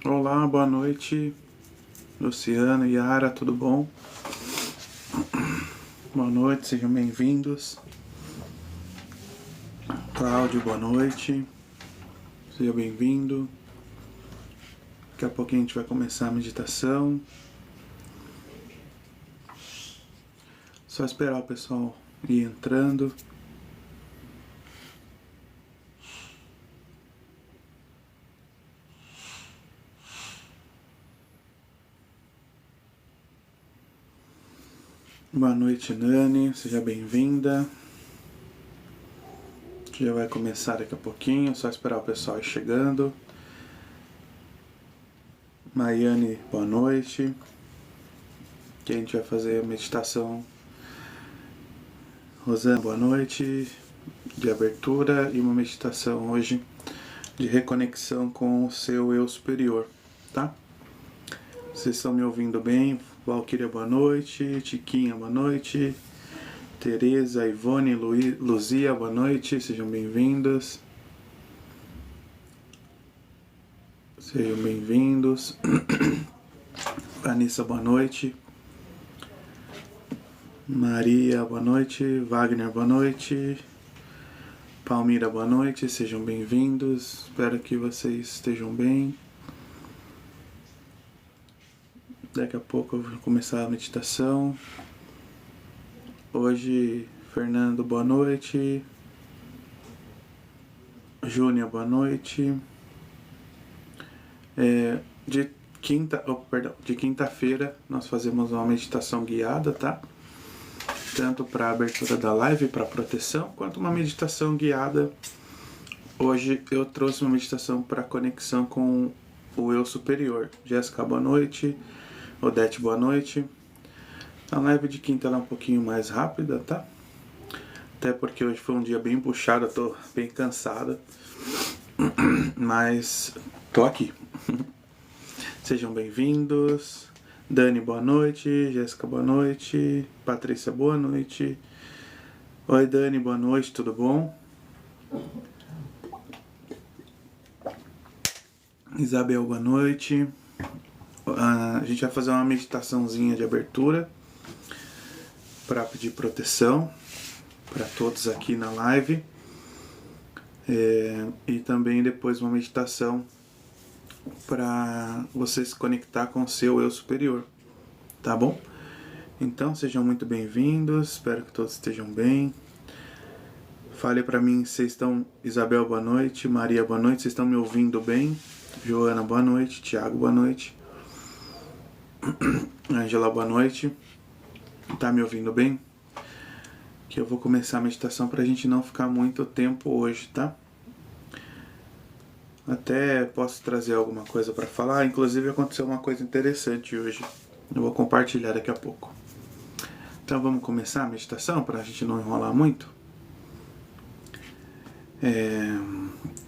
Olá, boa noite, Luciana, Yara, tudo bom? Boa noite, sejam bem-vindos. Cláudio, boa noite, seja bem-vindo. Daqui a pouquinho a gente vai começar a meditação. Só esperar o pessoal ir entrando. Boa noite, Nani, seja bem-vinda. Já vai começar daqui a pouquinho, só esperar o pessoal ir chegando. Maiane, boa noite. Que a gente vai fazer a meditação. Rosana, boa noite. De abertura e uma meditação hoje de reconexão com o seu eu superior, tá? Vocês estão me ouvindo bem? Valquíria, boa noite. Tiquinha, boa noite. Tereza, Ivone, Luzia, boa noite. Sejam bem-vindas. Sejam bem-vindos. Vanessa, boa noite. Maria, boa noite. Wagner, boa noite. Palmira, boa noite. Sejam bem-vindos. Espero que vocês estejam bem. Daqui a pouco eu vou começar a meditação. Hoje, Fernando, boa noite. Júnior, boa noite. De quinta-feira nós fazemos uma meditação guiada, tá? Tanto para a abertura da live, para proteção, quanto uma meditação guiada. Hoje eu trouxe uma meditação para conexão com o eu superior. Jéssica, boa noite. Odete, boa noite. A live de quinta ela é um pouquinho mais rápida, tá? Até porque hoje foi um dia bem puxado, eu tô bem cansada. Mas tô aqui. Sejam bem-vindos. Dani, boa noite. Jéssica, boa noite. Patrícia, boa noite. Oi, Dani, boa noite, tudo bom? Isabel, boa noite. A gente vai fazer uma meditaçãozinha de abertura para pedir proteção para todos aqui na live. E também depois uma meditação para você se conectar com o seu eu superior, tá bom? Então sejam muito bem-vindos, espero que todos estejam bem. Fale para mim se vocês estão... Isabel, boa noite. Maria, boa noite, vocês estão me ouvindo bem? Joana, boa noite. Tiago, boa noite. Angela, boa noite. Tá me ouvindo bem? Que eu vou começar a meditação pra gente não ficar muito tempo hoje, tá? Até posso trazer alguma coisa pra falar. Inclusive aconteceu uma coisa interessante hoje. Eu vou compartilhar daqui a pouco. Então vamos começar a meditação pra gente não enrolar muito?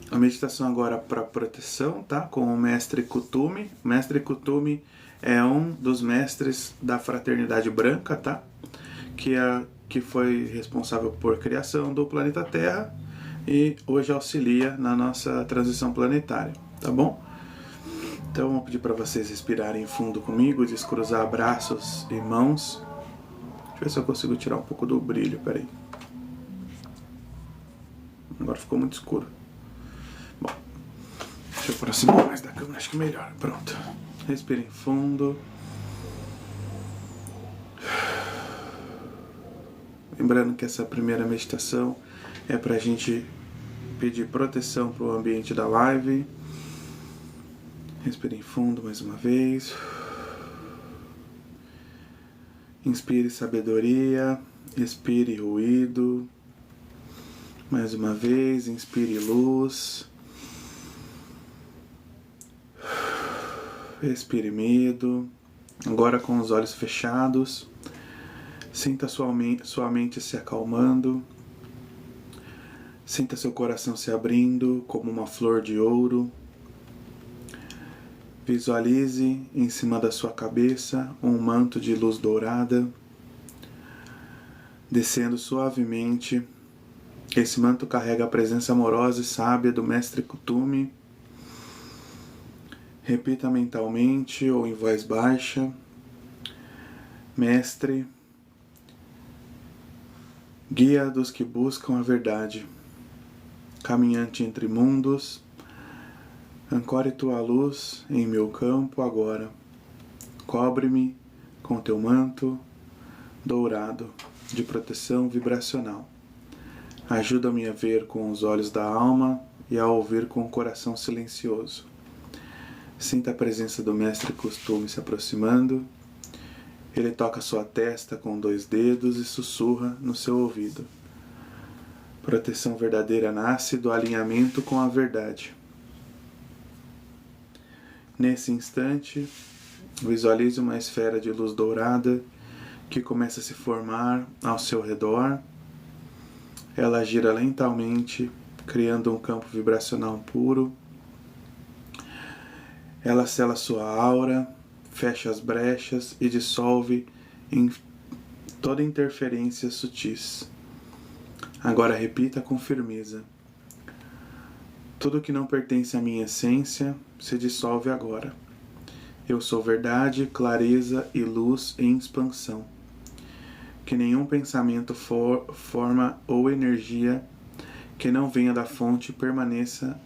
A meditação agora para proteção, tá? Com o Mestre Kuthumi. O Mestre Kuthumi é um dos mestres da Fraternidade Branca, tá? Que foi responsável por criação do planeta Terra e hoje auxilia na nossa transição planetária, tá bom? Então vou pedir para vocês respirarem fundo comigo, descruzar braços e mãos. Deixa eu ver se eu consigo tirar um pouco do brilho, peraí. Agora ficou muito escuro. Bom, deixa eu aproximar mais da câmera, acho que melhor. Pronto. Respirem fundo. Lembrando que essa primeira meditação é pra gente pedir proteção pro ambiente da live. Respirem fundo mais uma vez. Inspire sabedoria. Expire ruído. Mais uma vez, inspire luz. Expire medo. Agora com os olhos fechados. Sinta sua mente se acalmando. Sinta seu coração se abrindo como uma flor de ouro. Visualize em cima da sua cabeça um manto de luz dourada, descendo suavemente. Esse manto carrega a presença amorosa e sábia do Mestre Kuthumi. Repita mentalmente ou em voz baixa: Mestre, guia dos que buscam a verdade, caminhante entre mundos, ancore tua luz em meu campo agora. Cobre-me com teu manto dourado de proteção vibracional. Ajuda-me a ver com os olhos da alma e a ouvir com o coração silencioso. Sinta a presença do Mestre Costume se aproximando. Ele toca sua testa com 2 dedos e sussurra no seu ouvido. Proteção verdadeira nasce do alinhamento com a verdade. Nesse instante, visualize uma esfera de luz dourada que começa a se formar ao seu redor. Ela gira lentamente, criando um campo vibracional puro. Ela sela sua aura, fecha as brechas e dissolve em toda interferência sutis. Agora repita com firmeza: tudo que não pertence à minha essência se dissolve agora. Eu sou verdade, clareza e luz em expansão. Que nenhum pensamento, forma ou energia que não venha da fonte permaneça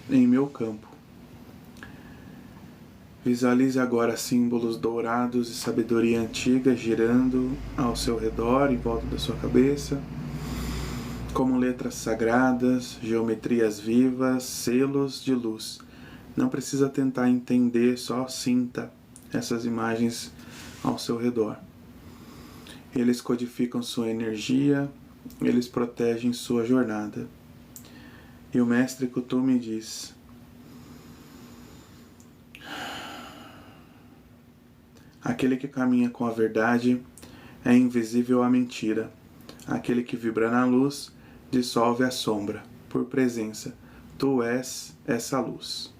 em meu campo. Visualize agora símbolos dourados de sabedoria antiga girando ao seu redor, em volta da sua cabeça, como letras sagradas, geometrias vivas, selos de luz. Não precisa tentar entender, só sinta essas imagens ao seu redor. Eles codificam sua energia, eles protegem sua jornada. E o Mestre Costume diz: aquele que caminha com a verdade é invisível à mentira. Aquele que vibra na luz dissolve a sombra. Por presença, tu és essa luz.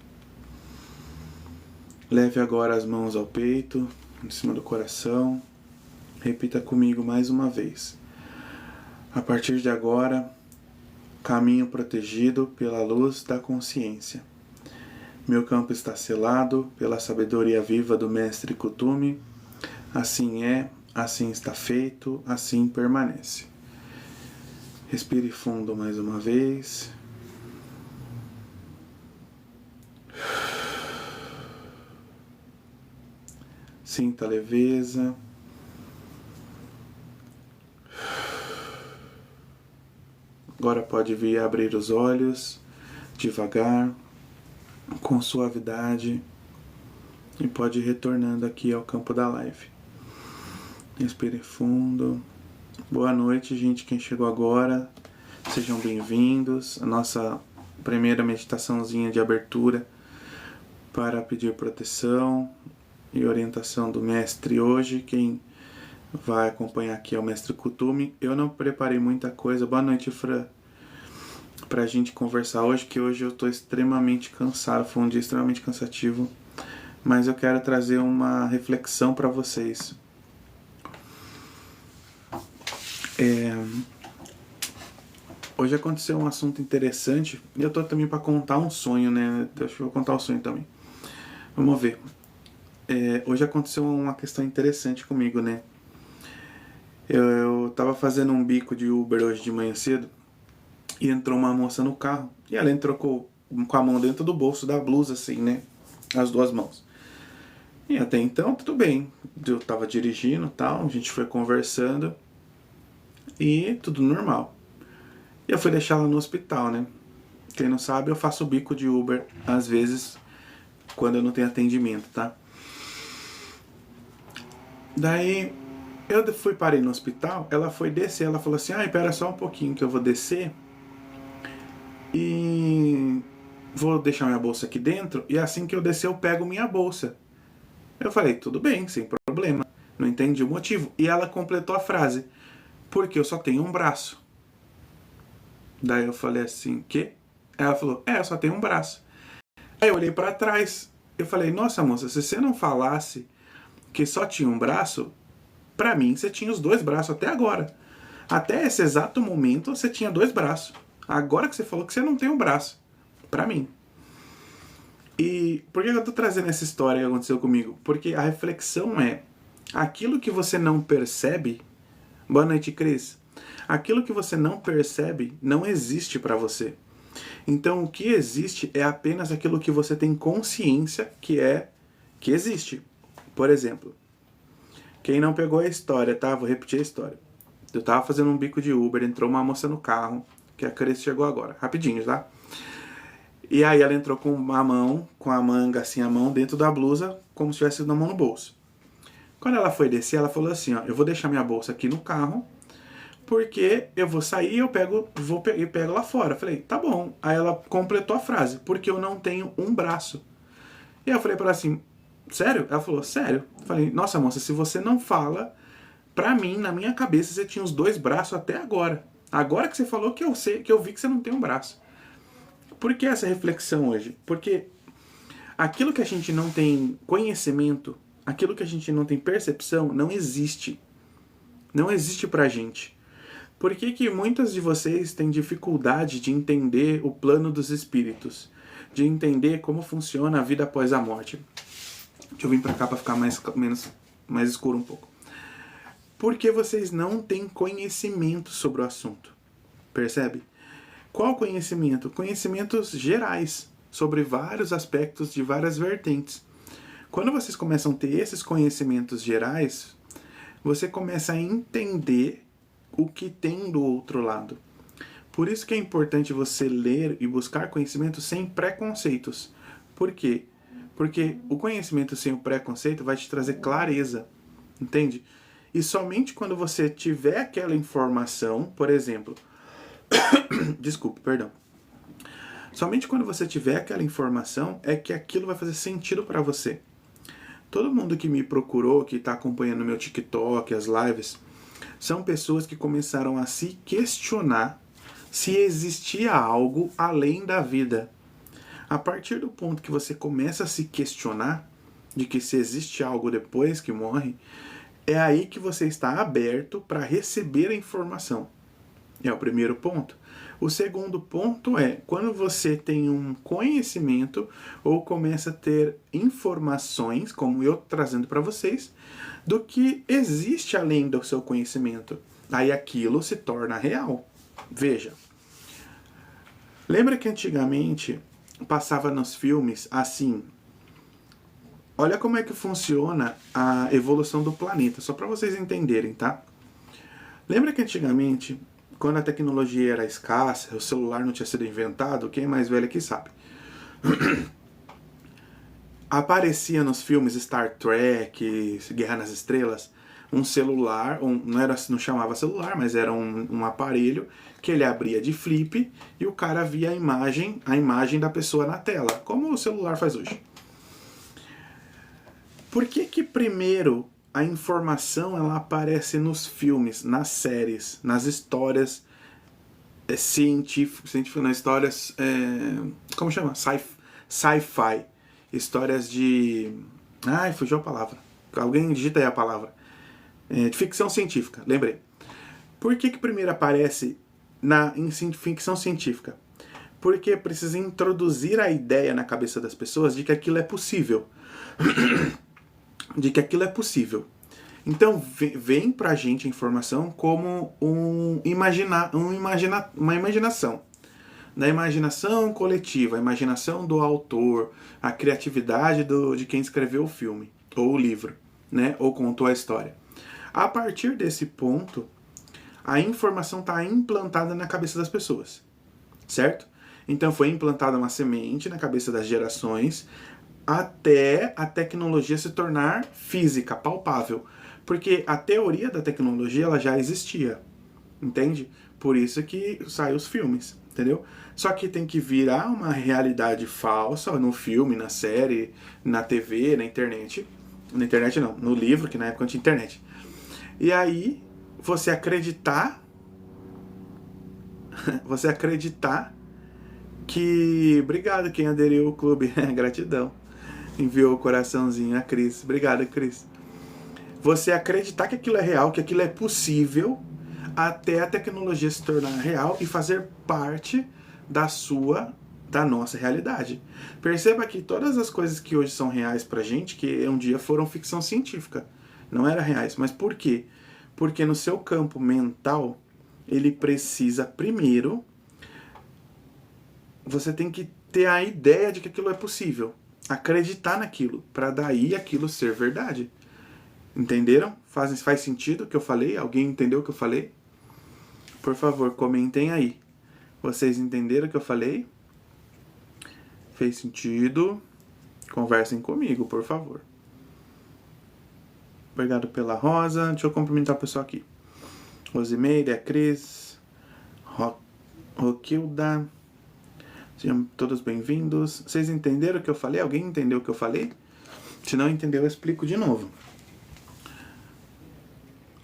Leve agora as mãos ao peito, em cima do coração. Repita comigo mais uma vez: a partir de agora, caminho protegido pela luz da consciência. Meu campo está selado pela sabedoria viva do Mestre Costume. Assim é, assim está feito, assim permanece. Respire fundo mais uma vez. Sinta a leveza. Agora pode vir abrir os olhos devagar, com suavidade, e pode ir retornando aqui ao campo da live. Respire fundo. Boa noite, gente, quem chegou agora. Sejam bem-vindos. A nossa primeira meditaçãozinha de abertura para pedir proteção e orientação do Mestre hoje. Quem vai acompanhar aqui é o Mestre Costume. Eu não preparei muita coisa. Boa noite, Fran. Pra gente conversar hoje, que hoje eu tô extremamente cansado. Foi um dia extremamente cansativo. Mas eu quero trazer uma reflexão para vocês. Hoje aconteceu um assunto interessante. E eu tô também para contar um sonho, né? Deixa eu contar o sonho também. Vamos ver. Hoje aconteceu uma questão interessante comigo, né? Eu tava fazendo um bico de Uber hoje de manhã cedo e entrou uma moça no carro. E ela entrou com a mão dentro do bolso da blusa, assim, né? As 2 mãos. E até então, tudo bem. Eu tava dirigindo e tal, a gente foi conversando e tudo normal. E eu fui deixar ela no hospital, né? Quem não sabe, eu faço bico de Uber, às vezes, quando eu não tenho atendimento, tá? Daí, parei no hospital, ela foi descer, ela falou assim: espera só um pouquinho que eu vou descer e vou deixar minha bolsa aqui dentro, e assim que eu descer eu pego minha bolsa. Eu falei: tudo bem, sem problema. Não entendi o motivo. E ela completou a frase: porque eu só tenho um braço. Daí eu falei assim: quê? Ela falou: eu só tenho um braço. Aí eu olhei pra trás, eu falei: nossa, moça, se você não falasse que só tinha um braço, pra mim você tinha os 2 braços até agora. Até esse exato momento você tinha 2 braços. Agora que você falou que você não tem um braço. Pra mim. E por que eu tô trazendo essa história que aconteceu comigo? Porque a reflexão é, aquilo que você não percebe... Boa noite, Cris. Aquilo que você não percebe não existe para você. Então, o que existe é apenas aquilo que você tem consciência que existe. Por exemplo, quem não pegou a história, tá? Vou repetir a história. Eu tava fazendo um bico de Uber, entrou uma moça no carro, que a Cris chegou agora, rapidinho, tá? E aí ela entrou com a mão, com a manga assim, a mão dentro da blusa, como se tivesse na mão no bolso. Quando ela foi descer, ela falou assim, ó, eu vou deixar minha bolsa aqui no carro, porque eu vou sair e eu pego lá fora. Eu falei, tá bom. Aí ela completou a frase, porque eu não tenho um braço. E aí eu falei pra ela assim, sério? Ela falou, sério. Eu falei, nossa moça, se você não fala, pra mim, na minha cabeça, você tinha os 2 braços até agora. Agora que você falou que eu sei, que eu vi que você não tem um braço. Por que essa reflexão hoje? Porque aquilo que a gente não tem conhecimento, aquilo que a gente não tem percepção, não existe. Não existe pra gente. Por que muitas de vocês têm dificuldade de entender o plano dos espíritos? De entender como funciona a vida após a morte? Deixa eu vir pra cá pra ficar mais escuro um pouco. Porque vocês não têm conhecimento sobre o assunto. Percebe? Qual conhecimento? Conhecimentos gerais sobre vários aspectos de várias vertentes. Quando vocês começam a ter esses conhecimentos gerais, você começa a entender o que tem do outro lado. Por isso que é importante você ler e buscar conhecimento sem preconceitos. Por quê? Porque o conhecimento sem o preconceito vai te trazer clareza, entende? E somente quando você tiver aquela informação, por exemplo... Desculpe, perdão. Somente quando você tiver aquela informação é que aquilo vai fazer sentido para você. Todo mundo que me procurou, que está acompanhando meu TikTok, as lives, são pessoas que começaram a se questionar se existia algo além da vida. A partir do ponto que você começa a se questionar de que se existe algo depois que morre, é aí que você está aberto para receber a informação. É o primeiro ponto. O segundo ponto é quando você tem um conhecimento ou começa a ter informações, como eu trazendo para vocês, do que existe além do seu conhecimento. Aí aquilo se torna real. Veja. Lembra que antigamente passava nos filmes assim? Olha como é que funciona a evolução do planeta, só para vocês entenderem, tá? Lembra que antigamente, quando a tecnologia era escassa, o celular não tinha sido inventado, quem é mais velho aqui sabe. Aparecia nos filmes Star Trek, Guerra nas Estrelas, um celular, não chamava celular, mas era um aparelho que ele abria de flip e o cara via a imagem da pessoa na tela, como o celular faz hoje. Por que primeiro a informação ela aparece nos filmes, nas séries, nas histórias científicas, nas histórias, como chama? Sci-fi. Histórias de... Ai, fugiu a palavra. Alguém digita aí a palavra. De ficção científica, lembrei. Por que primeiro aparece em ficção científica? Porque precisa introduzir a ideia na cabeça das pessoas de que aquilo é possível. De que aquilo é possível. Então vem pra gente a informação como uma imaginação. Da imaginação coletiva, a imaginação do autor, a criatividade de quem escreveu o filme, ou o livro, né? Ou contou a história. A partir desse ponto, a informação está implantada na cabeça das pessoas, certo? Então foi implantada uma semente na cabeça das gerações, até a tecnologia se tornar física, palpável. Porque a teoria da tecnologia ela já existia, entende? Por isso que saem os filmes, entendeu? Só que tem que virar uma realidade falsa no filme, na série, na TV, na internet. Na internet não, no livro, que na época não tinha internet. E aí, você acreditar que... Obrigado quem aderiu ao clube, gratidão. Enviou o coraçãozinho a Cris. Obrigado, Cris. Você acreditar que aquilo é real, que aquilo é possível, até a tecnologia se tornar real e fazer parte da sua da nossa realidade. Perceba que todas as coisas que hoje são reais pra gente, que um dia foram ficção científica, não eram reais. Mas por quê? Porque no seu campo mental, ele precisa primeiro, você tem que ter a ideia de que aquilo é possível, acreditar naquilo, para daí aquilo ser verdade. Entenderam? Faz sentido o que eu falei? Alguém entendeu o que eu falei? Por favor, comentem aí. Vocês entenderam o que eu falei? Fez sentido? Conversem comigo, por favor. Obrigado pela Rosa. Deixa eu cumprimentar o pessoal aqui. Rosimeire, a Cris, Roquilda. Sejam todos bem-vindos. Vocês entenderam o que eu falei? Alguém entendeu o que eu falei? Se não entendeu, eu explico de novo.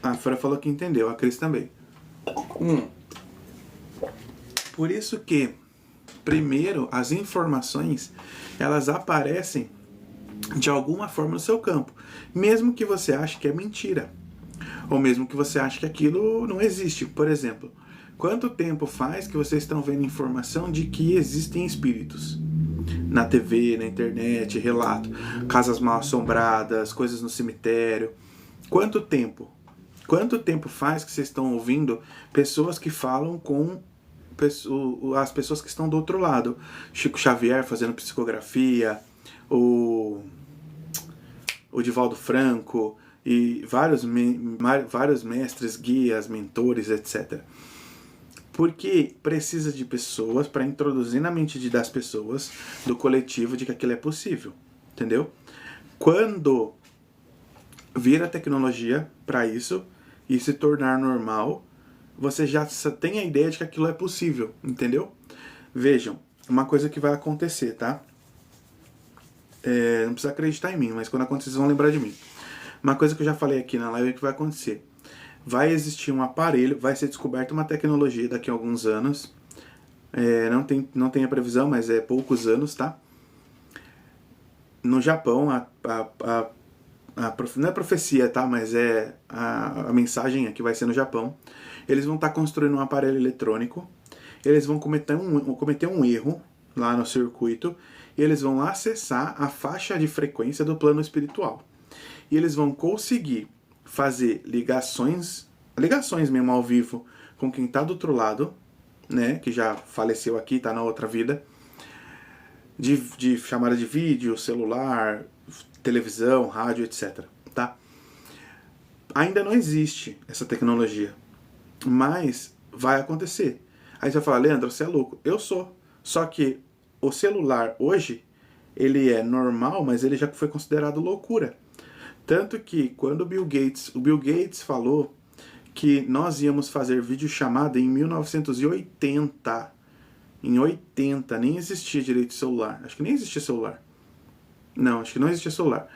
A Fran falou que entendeu, a Cris também. Por isso que, primeiro, as informações, elas aparecem de alguma forma no seu campo. Mesmo que você ache que é mentira. Ou mesmo que você ache que aquilo não existe. Por exemplo, quanto tempo faz que vocês estão vendo informação de que existem espíritos? Na TV, na internet, relato. Casas mal assombradas, coisas no cemitério. Quanto tempo? Quanto tempo faz que vocês estão ouvindo pessoas que falam com as pessoas que estão do outro lado? Chico Xavier fazendo psicografia, o Divaldo Franco e vários mestres, guias, mentores, etc. Porque precisa de pessoas para introduzir na mente das pessoas, do coletivo, de que aquilo é possível. Entendeu? Quando vir a tecnologia para isso e se tornar normal, você já tem a ideia de que aquilo é possível, entendeu? Vejam, uma coisa que vai acontecer, tá? Não precisa acreditar em mim, mas quando acontecer, vocês vão lembrar de mim. Uma coisa que eu já falei aqui na live é que vai acontecer. Vai existir um aparelho, vai ser descoberta uma tecnologia daqui a alguns anos. Não tem a previsão, mas é poucos anos, tá? No Japão, não é profecia, tá? Mas é a mensagem aqui vai ser no Japão. Eles vão estar construindo um aparelho eletrônico. Eles vão cometer um erro lá no circuito. E eles vão acessar a faixa de frequência do plano espiritual. E eles vão conseguir fazer ligações mesmo ao vivo com quem está do outro lado, né? Que já faleceu aqui, está na outra vida. De chamada de vídeo, celular, televisão, rádio, etc. Tá? Ainda não existe essa tecnologia, mas vai acontecer. Aí você vai falar, Leandro, você é louco. Eu sou. Só que o celular hoje, ele é normal, mas ele já foi considerado loucura. Tanto que quando o Bill Gates falou que nós íamos fazer videochamada em 1980, em 80, nem existia direito celular. Acho que nem existia celular. Não, acho que não existia celular.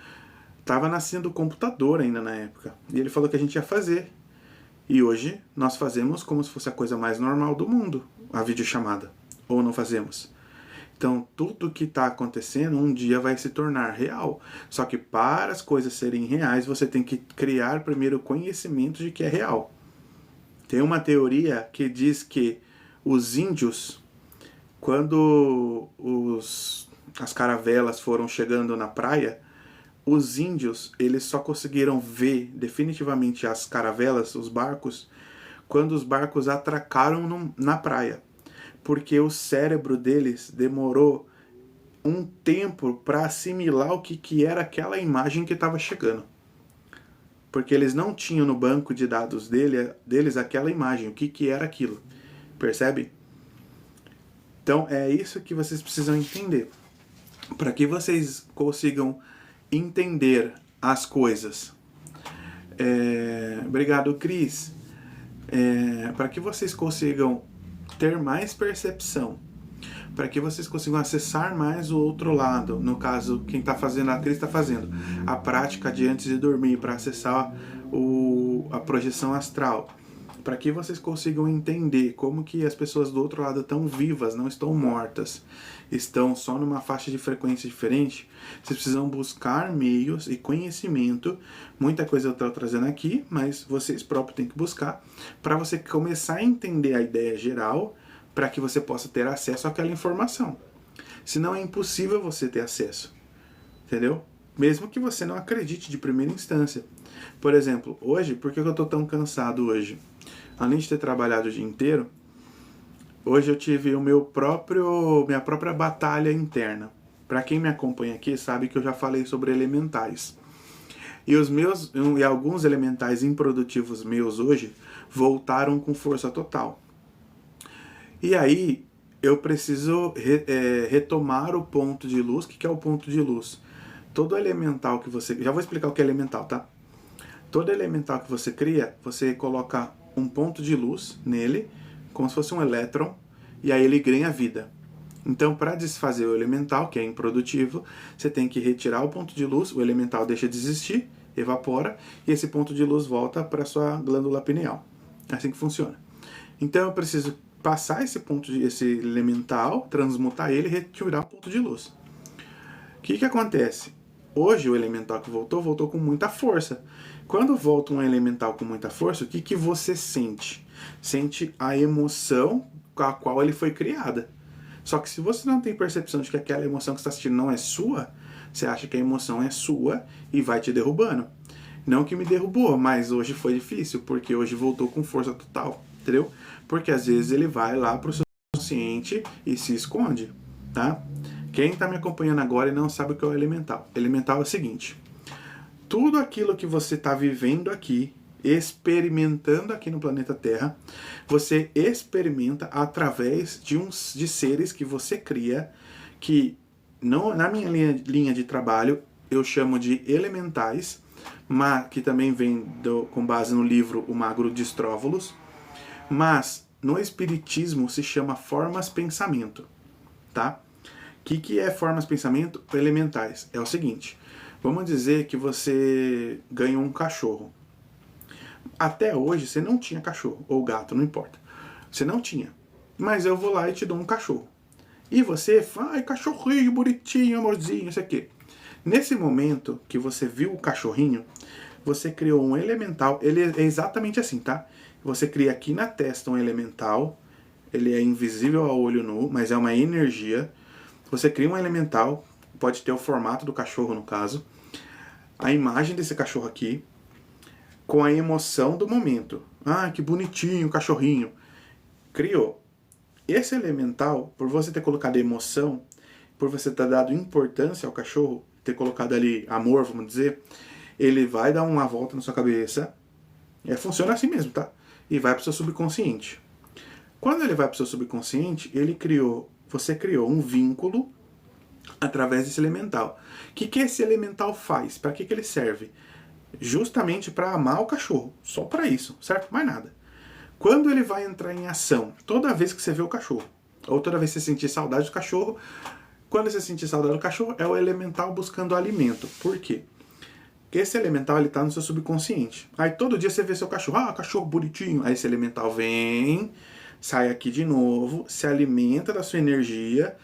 Tava nascendo o computador ainda na época. E ele falou que a gente ia fazer. E hoje nós fazemos como se fosse a coisa mais normal do mundo, a videochamada. Ou não fazemos. Então, tudo que está acontecendo um dia vai se tornar real. Só que para as coisas serem reais, você tem que criar primeiro o conhecimento de que é real. Tem uma teoria que diz que os índios, quando as caravelas foram chegando na praia, os índios eles só conseguiram ver definitivamente as caravelas, os barcos, quando os barcos atracaram na praia. Porque o cérebro deles demorou um tempo para assimilar o que era aquela imagem que estava chegando. Porque eles não tinham no banco de dados deles aquela imagem, o que era aquilo. Percebe? Então é isso que vocês precisam entender. Para que vocês consigam entender as coisas. Obrigado, Cris. Para que vocês consigam ter mais percepção, para que vocês consigam acessar mais o outro lado. No caso, quem está fazendo, a Cris está fazendo a prática de antes de dormir, para acessar a projeção astral. Para que vocês consigam entender como que as pessoas do outro lado estão vivas, não estão mortas, estão só numa faixa de frequência diferente, vocês precisam buscar meios e conhecimento. Muita coisa eu estou trazendo aqui, mas vocês próprios têm que buscar, para você começar a entender a ideia geral, para que você possa ter acesso àquela informação. Senão é impossível você ter acesso, entendeu? Mesmo que você não acredite de primeira instância. Por exemplo, hoje, por que eu tô tão cansado hoje? Além de ter trabalhado o dia inteiro, hoje eu tive minha própria batalha interna. Para quem me acompanha aqui sabe que eu já falei sobre elementais. E alguns elementais improdutivos meus hoje voltaram com força total. E aí eu preciso retomar o ponto de luz. O que é o ponto de luz? Todo elemental que você... Já vou explicar o que é elemental, tá? Todo elemental que você cria, você coloca um ponto de luz nele, como se fosse um elétron, e aí ele ganha vida. Então, para desfazer o elemental, que é improdutivo, você tem que retirar o ponto de luz, o elemental deixa de existir, evapora, e esse ponto de luz volta para a sua glândula pineal. É assim que funciona. Então, eu preciso passar esse elemental, transmutar ele e retirar o ponto de luz. O que acontece? Hoje, o elemental que voltou com muita força. Quando volta um elemental com muita força, o que você sente? Sente a emoção com a qual ele foi criada. Só que se você não tem percepção de que aquela emoção que você está sentindo não é sua, você acha que a emoção é sua e vai te derrubando. Não que me derrubou, mas hoje foi difícil, porque hoje voltou com força total, entendeu? Porque às vezes ele vai lá pro seu consciente e se esconde, tá? Quem está me acompanhando agora e não sabe o que é o elemental. Elemental é o seguinte: tudo aquilo que você está vivendo aqui, experimentando aqui no planeta Terra, você experimenta através de seres que você cria, que não, na minha linha de trabalho eu chamo de elementais, mas que também vem com base no livro O Magro de Estróvolos, mas no espiritismo se chama formas pensamento, tá? O que é formas pensamento elementais? É o seguinte: vamos dizer que você ganhou um cachorro. Até hoje você não tinha cachorro, ou gato, não importa. Você não tinha. Mas eu vou lá e te dou um cachorro. E você fala, ai, cachorrinho, bonitinho, amorzinho, isso aqui. Nesse momento que você viu o cachorrinho, você criou um elemental. Ele é exatamente assim, tá? Você cria aqui na testa um elemental. Ele é invisível ao olho nu, mas é uma energia. Você cria um elemental, pode ter o formato do cachorro no caso, a imagem desse cachorro aqui, com a emoção do momento. Ah, que bonitinho o cachorrinho. Criou. Esse elemental, por você ter colocado emoção, por você ter dado importância ao cachorro, ter colocado ali amor, vamos dizer, ele vai dar uma volta na sua cabeça. Funciona assim mesmo, tá? E vai para o seu subconsciente. Quando ele vai para o seu subconsciente, você criou um vínculo através desse elemental. O que esse elemental faz? Para que ele serve? Justamente para amar o cachorro. Só para isso, certo? Mais nada. Quando ele vai entrar em ação, toda vez que você vê o cachorro, ou toda vez que você sentir saudade do cachorro, quando você sentir saudade do cachorro, é o elemental buscando alimento. Por quê? Porque esse elemental está no seu subconsciente. Aí todo dia você vê seu cachorro, cachorro bonitinho. Aí esse elemental vem, sai aqui de novo, se alimenta da sua energia,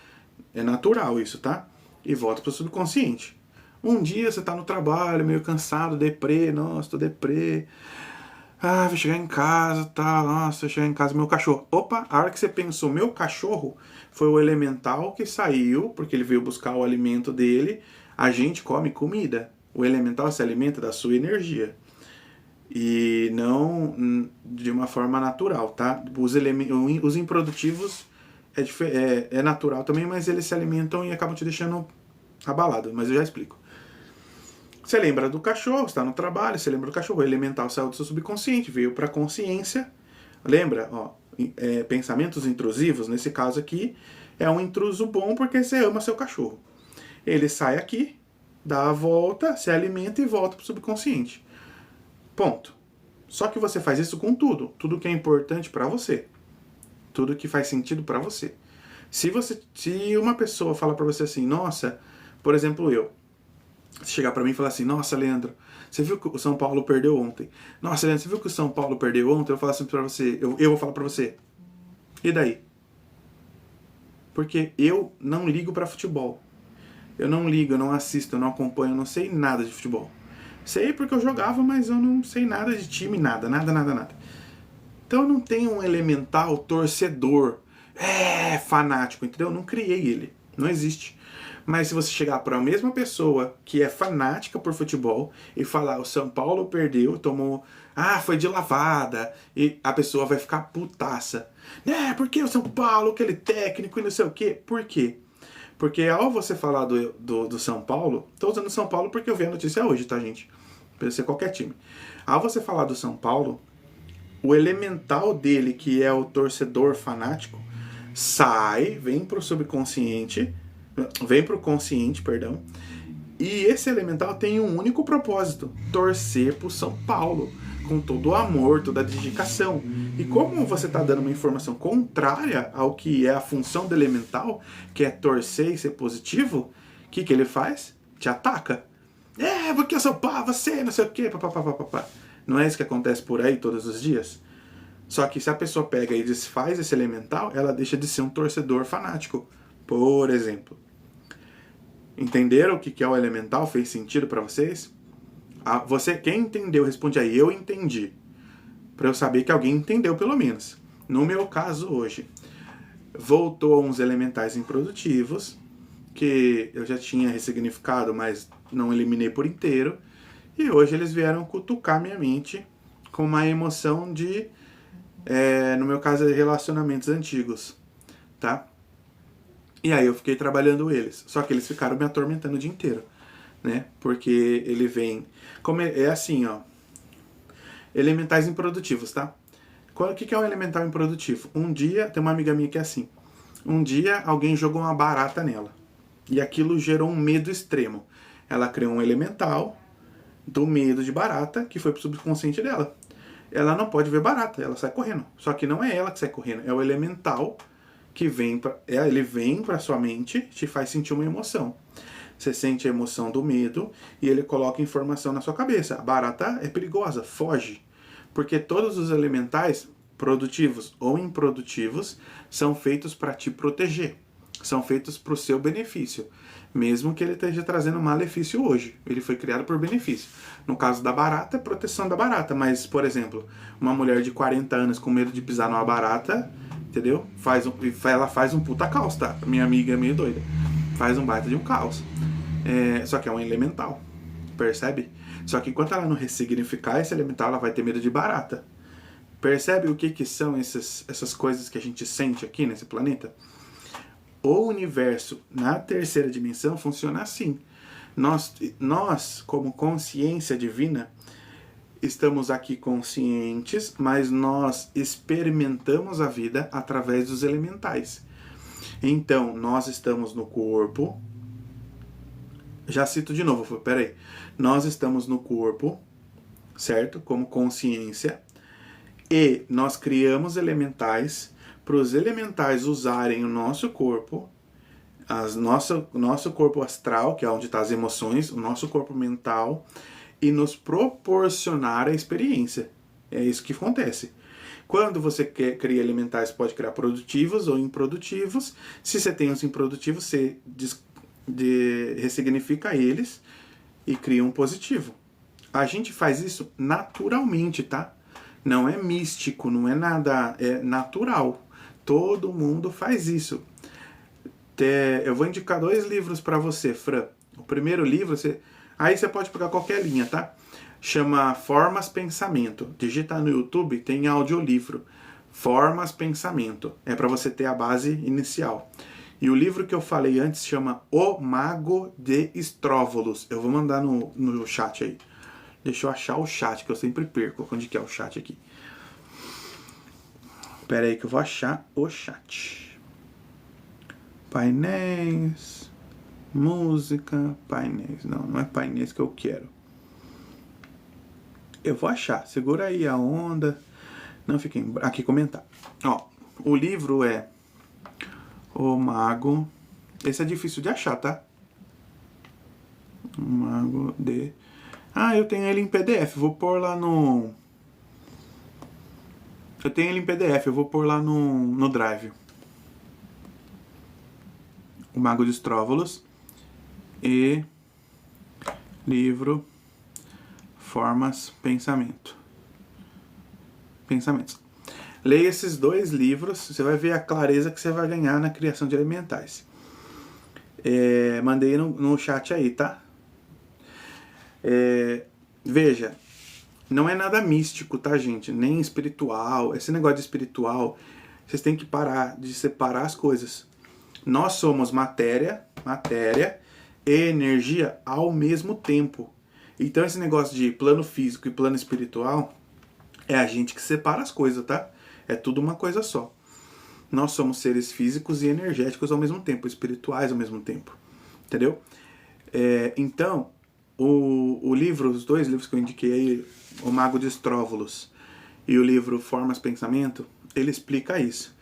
é natural isso, tá? E volta pro subconsciente. Um dia você tá no trabalho, meio cansado, deprê, nossa, tô deprê. Vou chegar em casa, tá, nossa, vou chegar em casa, meu cachorro. Opa, a hora que você pensou, meu cachorro, foi o elemental que saiu, porque ele veio buscar o alimento dele. A gente come comida. O elemental se alimenta da sua energia. E não de uma forma natural, tá? Os improdutivos é natural também, mas eles se alimentam e acabam te deixando abalado. Mas eu já explico. Você lembra do cachorro, está no trabalho, você lembra do cachorro, o elemental saiu do seu subconsciente, veio para a consciência. Lembra? Pensamentos intrusivos, nesse caso aqui, é um intruso bom porque você ama seu cachorro. Ele sai aqui, dá a volta, se alimenta e volta para o subconsciente. Ponto. Só que você faz isso com tudo. Tudo que é importante para você. Tudo que faz sentido para você. Se uma pessoa fala para você assim, nossa, por exemplo, se chegar para mim e falar assim, nossa, Leandro, você viu que o São Paulo perdeu ontem? Nossa, Leandro, você viu que o São Paulo perdeu ontem? Eu vou falar assim para você, eu vou falar para você. E daí? Porque eu não ligo para futebol. Eu não ligo, eu não assisto, eu não acompanho, eu não sei nada de futebol. Sei porque eu jogava, mas eu não sei nada de time, nada. Então eu não tenho um elemental torcedor, fanático, entendeu? Eu não criei ele. Não existe. Mas se você chegar para a mesma pessoa que é fanática por futebol e falar o São Paulo perdeu, tomou, foi de lavada, e a pessoa vai ficar putaça. Porque o São Paulo, aquele técnico e não sei o quê. Por quê? Porque ao você falar do São Paulo, tô usando São Paulo porque eu vi a notícia hoje, tá, gente? Pode ser qualquer time. Ao você falar do São Paulo, o elemental dele, que é o torcedor fanático, vem pro subconsciente, vem pro consciente, perdão, e esse elemental tem um único propósito: torcer pro São Paulo, com todo o amor, toda a dedicação. E como você está dando uma informação contrária ao que é a função do elemental, que é torcer e ser positivo, o que ele faz? Te ataca. Porque eu sou pá, você não sei o quê, papapá. Não é isso que acontece por aí todos os dias? Só que se a pessoa pega e desfaz esse elemental, ela deixa de ser um torcedor fanático. Por exemplo. Entenderam o que é o elemental? Fez sentido para vocês? Você, quem entendeu, responde aí, eu entendi. Para eu saber que alguém entendeu pelo menos. No meu caso hoje, voltou uns elementais improdutivos, que eu já tinha ressignificado, mas não eliminei por inteiro. E hoje eles vieram cutucar minha mente com uma emoção de, no meu caso, relacionamentos antigos, tá? E aí eu fiquei trabalhando eles. Só que eles ficaram me atormentando o dia inteiro, né? Porque ele vem... Como é assim, ó. Elementais improdutivos, tá? O que é um elemental improdutivo? Um dia, tem uma amiga minha que é assim. Um dia alguém jogou uma barata nela. E aquilo gerou um medo extremo. Ela criou um elemental do medo de barata que foi pro subconsciente dela. Ela não pode ver barata, ela sai correndo. Só que não é ela que sai correndo, é o elemental que ele vem para sua mente, te faz sentir uma emoção. Você sente a emoção do medo e ele coloca informação na sua cabeça. A barata é perigosa, foge. Porque todos os elementais, produtivos ou improdutivos, são feitos para te proteger. São feitos para o seu benefício. Mesmo que ele esteja trazendo malefício hoje. Ele foi criado por benefício. No caso da barata, é proteção da barata. Mas, por exemplo, uma mulher de 40 anos com medo de pisar numa barata, entendeu? Ela faz um puta caos, tá? Minha amiga é meio doida. Faz um baita de um caos. Só que é um elemental. Percebe? Só que enquanto ela não ressignificar esse elemental, ela vai ter medo de barata. Percebe o que são essas coisas que a gente sente aqui nesse planeta? O universo na terceira dimensão funciona assim. Nós, como consciência divina, estamos aqui conscientes, mas nós experimentamos a vida através dos elementais. Então, nós estamos no corpo. Já cito de novo, peraí. Nós estamos no corpo, certo? Como consciência. E nós criamos elementais para os elementais usarem o nosso corpo, nosso corpo astral, que é onde estão as emoções, o nosso corpo mental, e nos proporcionar a experiência. É isso que acontece. Quando você cria elementais, pode criar produtivos ou improdutivos. Se você tem os improdutivos, você ressignifica eles e cria um positivo. A gente faz isso naturalmente, tá? Não é místico, não é nada, é natural. Todo mundo faz isso. Eu vou indicar 2 livros para você, Fran. O primeiro livro, aí você pode pegar qualquer linha, tá? Chama Formas Pensamento. Digita no YouTube, tem audiolivro. Formas Pensamento. É para você ter a base inicial. E o livro que eu falei antes chama O Mago de Estróvolos. Eu vou mandar no chat aí. Deixa eu achar o chat, que eu sempre perco. Onde que é o chat aqui? Pera aí que eu vou achar o chat. Painéis. Música. Painéis. Não é painéis que eu quero. Eu vou achar. Segura aí a onda. Não fiquem... Aqui, comentar. Ó, o livro é O Mago... Esse é difícil de achar, tá? O Mago de... eu tenho ele em PDF. Vou pôr lá no... Eu tenho ele em PDF. Eu vou pôr lá no Drive. O Mago de Estróvolos. E... livro... Formas, Pensamentos. Leia esses 2 livros, você vai ver a clareza que você vai ganhar na criação de elementais. Mandei no chat aí, tá? Veja, não é nada místico, tá, gente? Nem espiritual. Esse negócio de espiritual, vocês têm que parar de separar as coisas. Nós somos matéria e energia ao mesmo tempo. Então esse negócio de plano físico e plano espiritual é a gente que separa as coisas, tá? É tudo uma coisa só. Nós somos seres físicos e energéticos ao mesmo tempo, espirituais ao mesmo tempo. Entendeu? Então, os dois livros que eu indiquei aí, O Mago de Estróvolos e o livro Formas Pensamento, ele explica isso.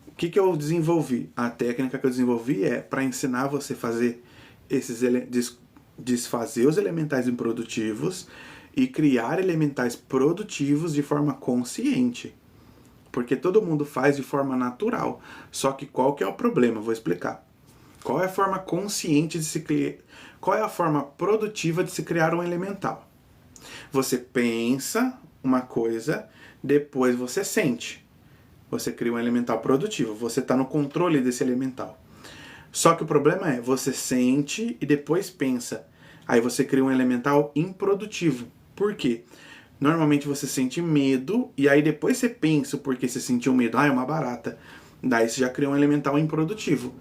O que eu desenvolvi? A técnica que eu desenvolvi é para ensinar você a fazer desfazer os elementais improdutivos e criar elementais produtivos de forma consciente. Porque todo mundo faz de forma natural. Só que qual que é o problema? Vou explicar. Qual é a forma consciente de se criar? Qual é a forma produtiva de se criar um elemental? Você pensa uma coisa, depois você sente. Você cria um elemental produtivo. Você está no controle desse elemental. Só que o problema é, você sente e depois pensa. Aí você cria um elemental improdutivo. Por quê? Normalmente você sente medo e aí depois você pensa o porquê você sentiu medo. Ah, é uma barata. Daí você já criou um elemental improdutivo.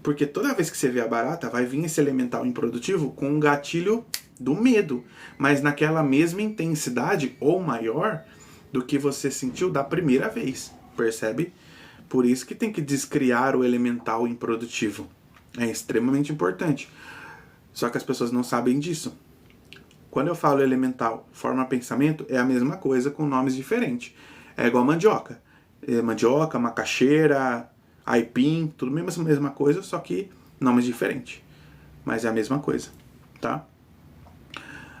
Porque toda vez que você vê a barata, vai vir esse elemental improdutivo com um gatilho do medo. Mas naquela mesma intensidade ou maior do que você sentiu da primeira vez. Percebe? Por isso que tem que descriar o elemental improdutivo. É extremamente importante. Só que as pessoas não sabem disso. Quando eu falo elemental, forma pensamento, é a mesma coisa com nomes diferentes. É igual mandioca. Mandioca, macaxeira, aipim, tudo mesma coisa, só que nomes diferentes. Mas é a mesma coisa, tá?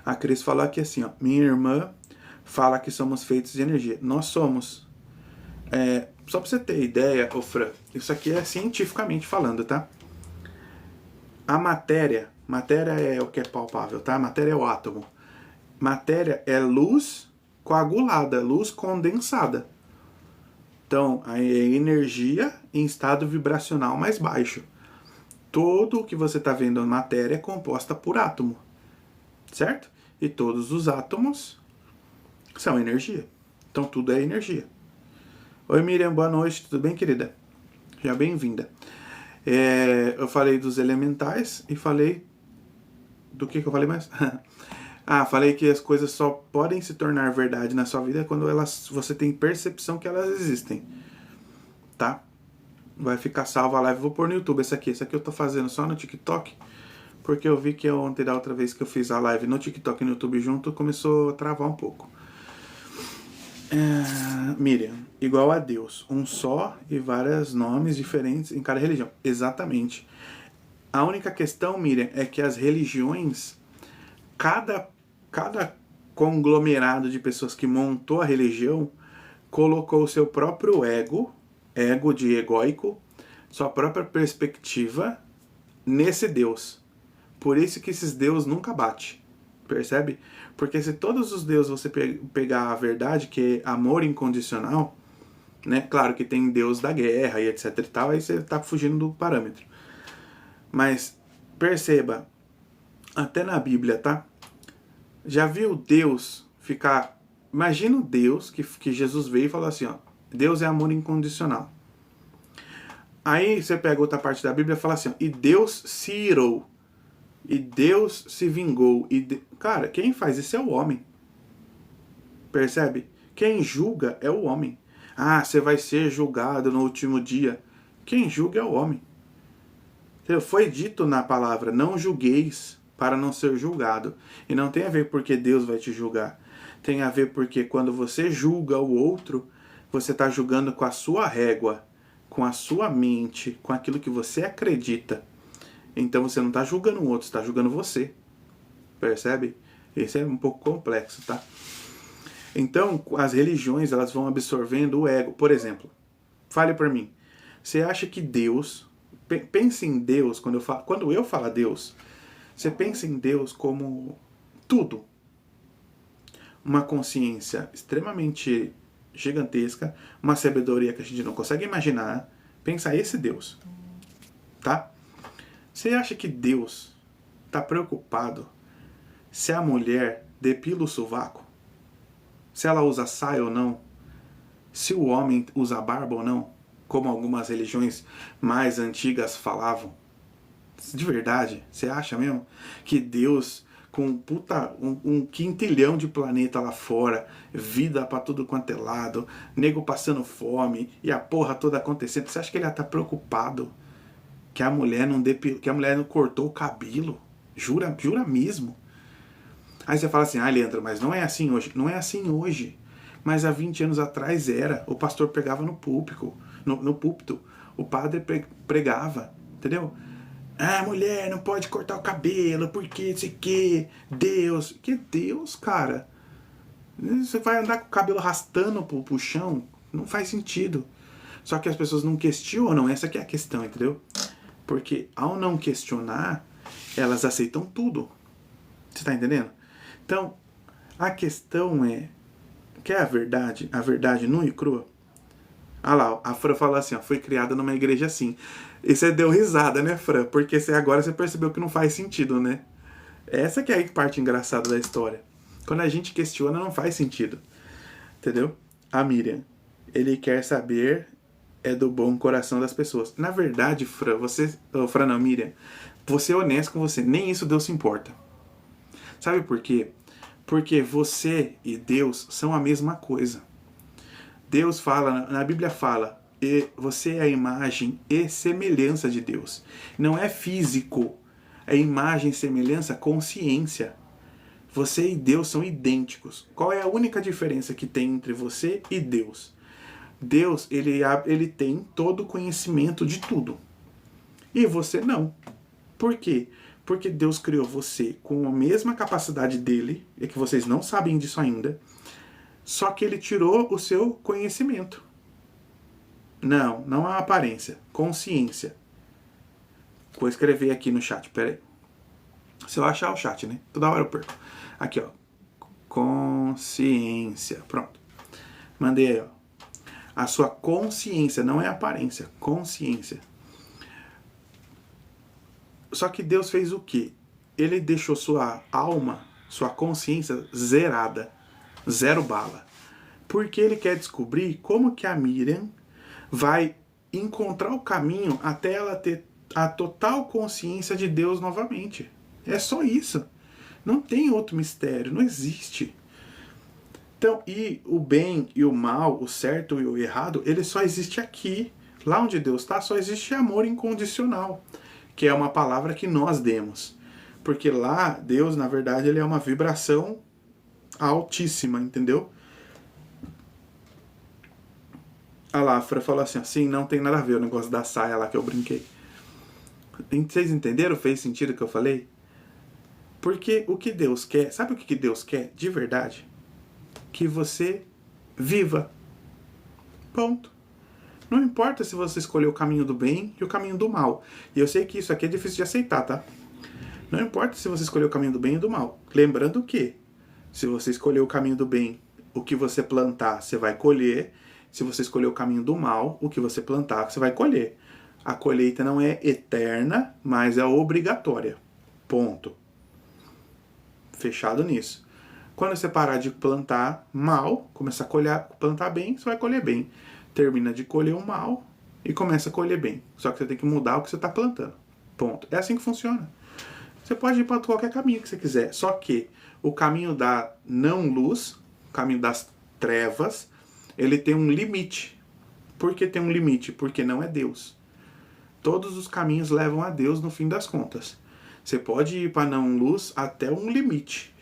A Cris falou aqui assim, ó. Minha irmã fala que somos feitos de energia. Nós somos. Só pra você ter ideia, ô Fran, isso aqui é cientificamente falando, tá? A matéria é o que é palpável, tá? Matéria é o átomo. Matéria é luz coagulada, luz condensada. Então, a energia em estado vibracional mais baixo. Tudo o que você está vendo na matéria é composta por átomo, certo? E todos os átomos são energia. Então, tudo é energia. Oi, Miriam, boa noite, tudo bem, querida? Já bem-vinda. Eu falei dos elementais e falei... Do que eu falei mais? Falei que as coisas só podem se tornar verdade na sua vida quando você tem percepção que elas existem. Tá? Vai ficar salva a live. Vou pôr no YouTube essa aqui. Essa aqui eu tô fazendo só no TikTok. Porque eu vi que ontem, da outra vez que eu fiz a live no TikTok e no YouTube junto, começou a travar um pouco. Miriam, igual a Deus. Um só e vários nomes diferentes em cada religião. Exatamente. A única questão, Miriam, é que as religiões, cada conglomerado de pessoas que montou a religião, colocou o seu próprio ego de egóico, sua própria perspectiva nesse Deus. Por isso que esses deuses nunca batem. Percebe? Porque se todos os deuses você pegar a verdade, que é amor incondicional, né? Claro que tem Deus da guerra e etc e tal, aí você tá fugindo do parâmetro. Mas perceba, até na Bíblia, tá? Já viu Deus ficar... Imagina o Deus que Jesus veio e falou assim, ó, Deus é amor incondicional. Aí você pega outra parte da Bíblia e fala assim, ó, e Deus se irou, e Deus se vingou. Cara, quem faz isso é o homem. Percebe? Quem julga é o homem. Ah, você vai ser julgado no último dia. Quem julga é o homem. Foi dito na palavra, não julgueis para não ser julgado. E não tem a ver porque Deus vai te julgar. Tem a ver porque quando você julga o outro, você está julgando com a sua régua, com a sua mente, com aquilo que você acredita. Então você não está julgando o outro, você está julgando você. Percebe? Isso é um pouco complexo, tá? Então, as religiões, elas vão absorvendo o ego. Por exemplo, fale para mim, você acha que Deus... Pense em Deus, quando eu falo Deus, você pensa em Deus como tudo. Uma consciência extremamente gigantesca, uma sabedoria que a gente não consegue imaginar. Pensa esse Deus, tá? Você acha que Deus está preocupado se a mulher depila o sovaco? Se ela usa saia ou não? Se o homem usa barba ou não? Como algumas religiões mais antigas falavam? De verdade, você acha mesmo que Deus, com um quintilhão de planeta lá fora, vida pra tudo quanto é lado, nego passando fome e a porra toda acontecendo, você acha que ele tá preocupado que a mulher que a mulher não cortou o cabelo? Jura mesmo? Aí você fala assim, Leandro, mas não é assim hoje. Não é assim hoje. Mas há 20 anos atrás era. O pastor pregava no púlpito. O padre pregava, entendeu? Mulher não pode cortar o cabelo, porque sei que Deus. Que Deus, cara? Você vai andar com o cabelo arrastando pro chão? Não faz sentido. Só que as pessoas não questionam, essa que é a questão, entendeu? Porque ao não questionar, elas aceitam tudo. Você tá entendendo? Então, a questão é, quer a verdade nua e crua? Ah lá, a Fran falou assim, ó, foi criada numa igreja assim. E você deu risada, né, Fran? Porque agora você percebeu que não faz sentido, né? Essa que é a parte engraçada da história. Quando a gente questiona, não faz sentido. Entendeu? A Miriam, ele quer saber do bom coração das pessoas. Na verdade, Fran, Miriam, vou ser honesto com você, nem isso Deus se importa. Sabe por quê? Porque você e Deus são a mesma coisa. Deus fala, na Bíblia fala, você é a imagem e semelhança de Deus. Não é físico, é imagem, semelhança, consciência. Você e Deus são idênticos. Qual é a única diferença que tem entre você e Deus? Deus, ele tem todo o conhecimento de tudo. E você não. Por quê? Porque Deus criou você com a mesma capacidade dele, é que vocês não sabem disso ainda, só que ele tirou o seu conhecimento. Não é aparência, consciência. Vou escrever aqui no chat, peraí. Se eu achar o chat, né? Toda hora eu perco. Aqui, ó. Consciência. Pronto. Mandei aí, ó. A sua consciência, não é aparência, consciência. Só que Deus fez o quê? Ele deixou sua alma, sua consciência zerada. Zero bala. Porque ele quer descobrir como que a Miriam vai encontrar o caminho até ela ter a total consciência de Deus novamente. É só isso. Não tem outro mistério, não existe. Então, e o bem e o mal, o certo e o errado, ele só existe aqui. Lá onde Deus está, só existe amor incondicional, que é uma palavra que nós demos. Porque lá, Deus, na verdade, ele é uma vibração altíssima, entendeu? Ah lá, a Fran falou assim, não tem nada a ver o negócio da saia lá que eu brinquei. Vocês entenderam? Fez sentido o que eu falei? Porque o que Deus quer, sabe o que Deus quer de verdade? Que você viva. Ponto. Não importa se você escolheu o caminho do bem e o caminho do mal. E eu sei que isso aqui é difícil de aceitar, tá? Não importa se você escolheu o caminho do bem e do mal. Lembrando que, se você escolher o caminho do bem, o que você plantar, você vai colher. Se você escolher o caminho do mal, o que você plantar, você vai colher. A colheita não é eterna, mas é obrigatória. Ponto. Fechado nisso. Quando você parar de plantar mal, começar a plantar bem, você vai colher bem. Termina de colher o mal e começa a colher bem. Só que você tem que mudar o que você está plantando. Ponto. É assim que funciona. Você pode ir para qualquer caminho que você quiser. Só que o caminho da não luz, o caminho das trevas, ele tem um limite. Por que tem um limite? Porque não é Deus. Todos os caminhos levam a Deus no fim das contas. Você pode ir para não luz até um limite.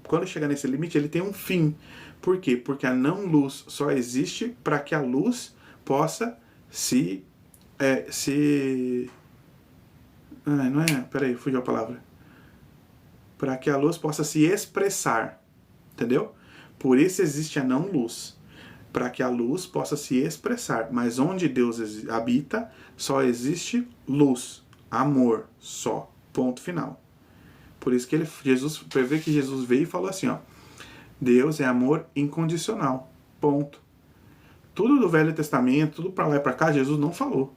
Quando chegar nesse limite, ele tem um fim. Por quê? Porque a não luz só existe para que a luz possa Peraí, fugiu a palavra. Para que a luz possa se expressar. Entendeu? Por isso existe a não luz. Para que a luz possa se expressar. Mas onde Deus habita, só existe luz. Amor. Só. Ponto final. Por isso que Jesus veio e falou assim, ó. Deus é amor incondicional. Ponto. Tudo do Velho Testamento, tudo para lá e para cá, Jesus não falou.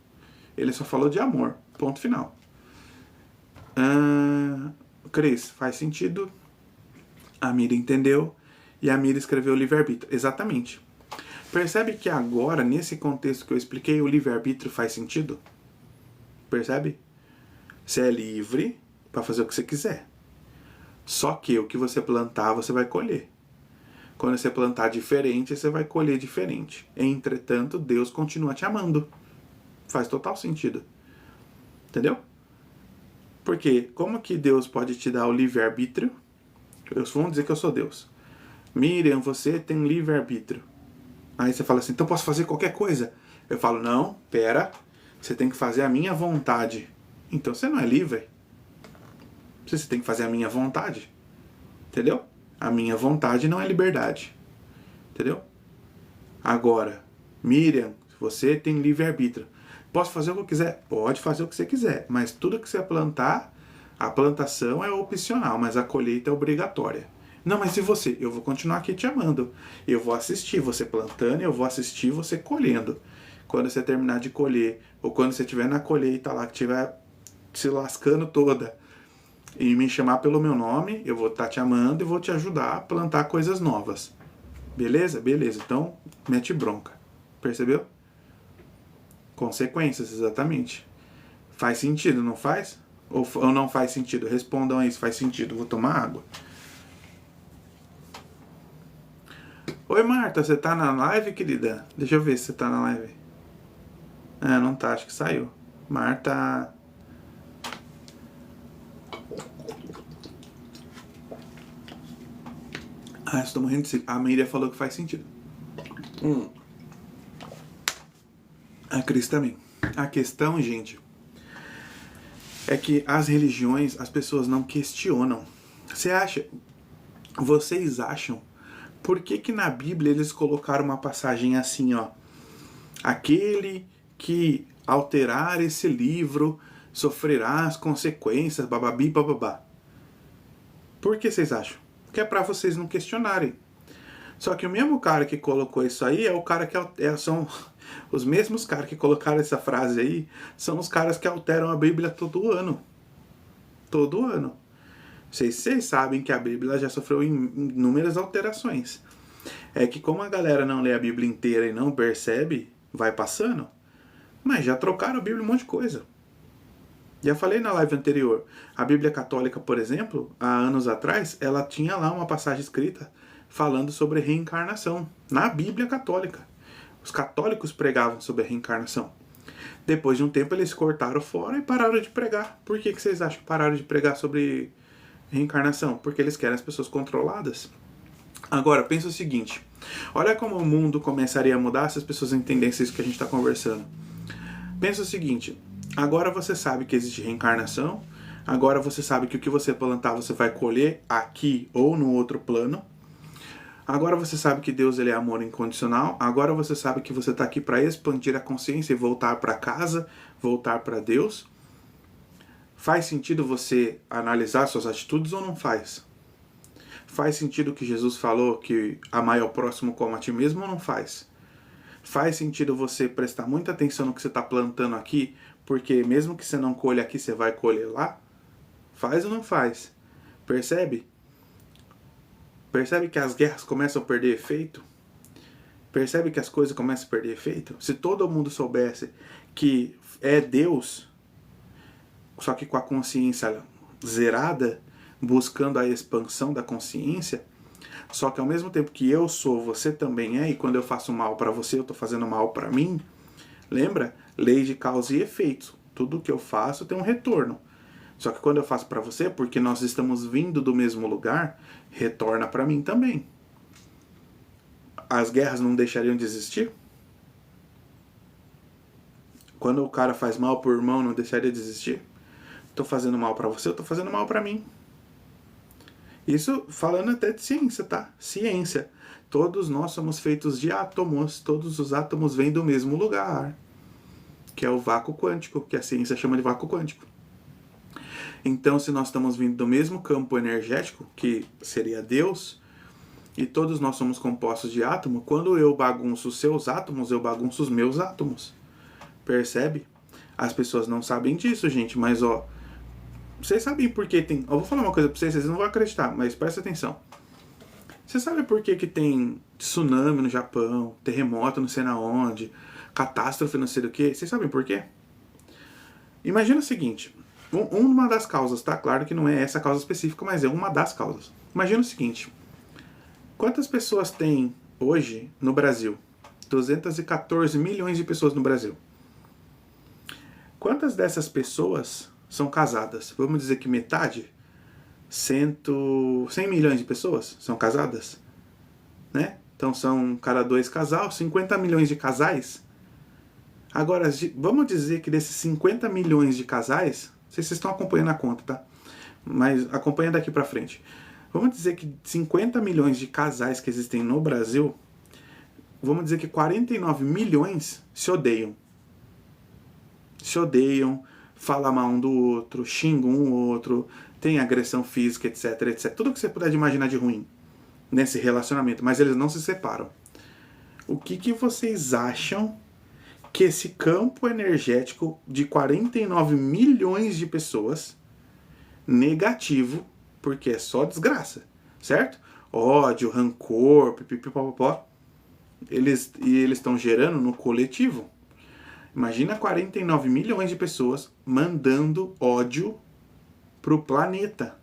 Ele só falou de amor. Ponto final. Cris, faz sentido. A Mira entendeu. E a Mira escreveu livre-arbítrio. Exatamente. Percebe que agora, nesse contexto que eu expliquei, o livre-arbítrio faz sentido? Percebe? Você é livre para fazer o que você quiser. Só que o que você plantar, você vai colher. Quando você plantar diferente, você vai colher diferente. Entretanto, Deus continua te amando. Faz total sentido. Entendeu? Porque como que Deus pode te dar o livre-arbítrio? Vamos dizer que eu sou Deus. Miriam, você tem livre-arbítrio. Aí você fala assim, então posso fazer qualquer coisa? Eu falo, não, pera, você tem que fazer a minha vontade. Então você não é livre. Você tem que fazer a minha vontade. Entendeu? A minha vontade não é liberdade. Entendeu? Agora, Miriam, você tem livre-arbítrio. Posso fazer o que eu quiser? Pode fazer o que você quiser. Mas tudo que você plantar, a plantação é opcional, mas a colheita é obrigatória. Não, mas e você? Eu vou continuar aqui te amando. Eu vou assistir você plantando e eu vou assistir você colhendo. Quando você terminar de colher, ou quando você estiver na colheita lá, que estiver se lascando toda, e me chamar pelo meu nome, eu vou estar te amando e vou te ajudar a plantar coisas novas. Beleza? Beleza. Então, mete bronca. Percebeu? Consequências, exatamente. Faz sentido, não faz? Ou não faz sentido? Respondam aí se faz sentido. Vou tomar água. Oi, Marta, você tá na live, querida? Deixa eu ver se você tá na live. Ah, não tá, acho que saiu. Marta... Ah, estou morrendo de sede. A Miriam falou que faz sentido. A Cris também. A questão, gente, é que as religiões, as pessoas não questionam. Vocês acham, por que na Bíblia eles colocaram uma passagem assim, ó? Aquele que alterar esse livro sofrerá as consequências, bababi, bababá. Por que vocês acham? Porque é pra vocês não questionarem. Só que o mesmo cara que colocou isso aí é o cara que são os mesmos caras que colocaram essa frase aí, são os caras que alteram a Bíblia todo ano. Todo ano. Vocês sabem que a Bíblia já sofreu inúmeras alterações. É que como a galera não lê a Bíblia inteira e não percebe, vai passando. Mas já trocaram a Bíblia um monte de coisa. Já falei na live anterior. A Bíblia Católica, por exemplo, há anos atrás, ela tinha lá uma passagem escrita falando sobre reencarnação. Na Bíblia Católica. Os católicos pregavam sobre a reencarnação. Depois de um tempo eles cortaram fora e pararam de pregar. Por que vocês acham que pararam de pregar sobre reencarnação? Porque eles querem as pessoas controladas. Agora, pensa o seguinte. Olha como o mundo começaria a mudar se as pessoas entendessem isso que a gente está conversando. Pensa o seguinte. Agora você sabe que existe reencarnação. Agora você sabe que o que você plantar você vai colher aqui ou no outro plano. Agora você sabe que Deus ele é amor incondicional. Agora você sabe que você está aqui para expandir a consciência e voltar para casa, voltar para Deus. Faz sentido você analisar suas atitudes ou não faz? Faz sentido o que Jesus falou, que amar ao próximo como a ti mesmo ou não faz? Faz sentido você prestar muita atenção no que você está plantando aqui, porque mesmo que você não colhe aqui, você vai colher lá? Faz ou não faz? Percebe? Percebe que as guerras começam a perder efeito? Percebe que as coisas começam a perder efeito? Se todo mundo soubesse que é Deus, só que com a consciência zerada, buscando a expansão da consciência, só que ao mesmo tempo que eu sou, você também é, e quando eu faço mal para você, eu estou fazendo mal para mim, lembra? Lei de causa e efeito. Tudo que eu faço tem um retorno. Só que quando eu faço para você, porque nós estamos vindo do mesmo lugar, retorna para mim também. As guerras não deixariam de existir? Quando o cara faz mal pro irmão, não deixaria de existir? Tô fazendo mal para você, eu tô fazendo mal para mim. Isso falando até de ciência, tá? Ciência. Todos nós somos feitos de átomos, todos os átomos vêm do mesmo lugar, que é o vácuo quântico, que a ciência chama de vácuo quântico. Então, se nós estamos vindo do mesmo campo energético, que seria Deus, e todos nós somos compostos de átomo, quando eu bagunço os seus átomos, eu bagunço os meus átomos. Percebe? As pessoas não sabem disso, gente, mas ó, Vocês sabem por que tem... Eu vou falar uma coisa pra vocês, vocês não vão acreditar, mas presta atenção. Você sabe por que tem tsunami no Japão, terremoto não sei na onde, catástrofe não sei do que? Vocês sabem por quê? Imagina o seguinte, uma das causas, tá? Claro que não é essa a causa específica, mas é uma das causas. Imagina o seguinte, quantas pessoas tem hoje no Brasil? 214 milhões de pessoas no Brasil. Quantas dessas pessoas são casadas? Vamos dizer que metade? 100 milhões de pessoas são casadas? Né? Então são cada 2 casais, 50 milhões de casais. Agora, vamos dizer que desses 50 milhões de casais, não sei se vocês estão acompanhando a conta, tá? Mas acompanha daqui pra frente. Vamos dizer que 50 milhões de casais que existem no Brasil, vamos dizer que 49 milhões se odeiam. Se odeiam, falam mal um do outro, xingam um outro, tem agressão física, etc, etc. Tudo que você puder imaginar de ruim nesse relacionamento, mas eles não se separam. O que vocês acham que esse campo energético de 49 milhões de pessoas, negativo, porque é só desgraça, certo? Ódio, rancor, pipipipopopó, eles estão gerando no coletivo. Imagina 49 milhões de pessoas mandando ódio pro planeta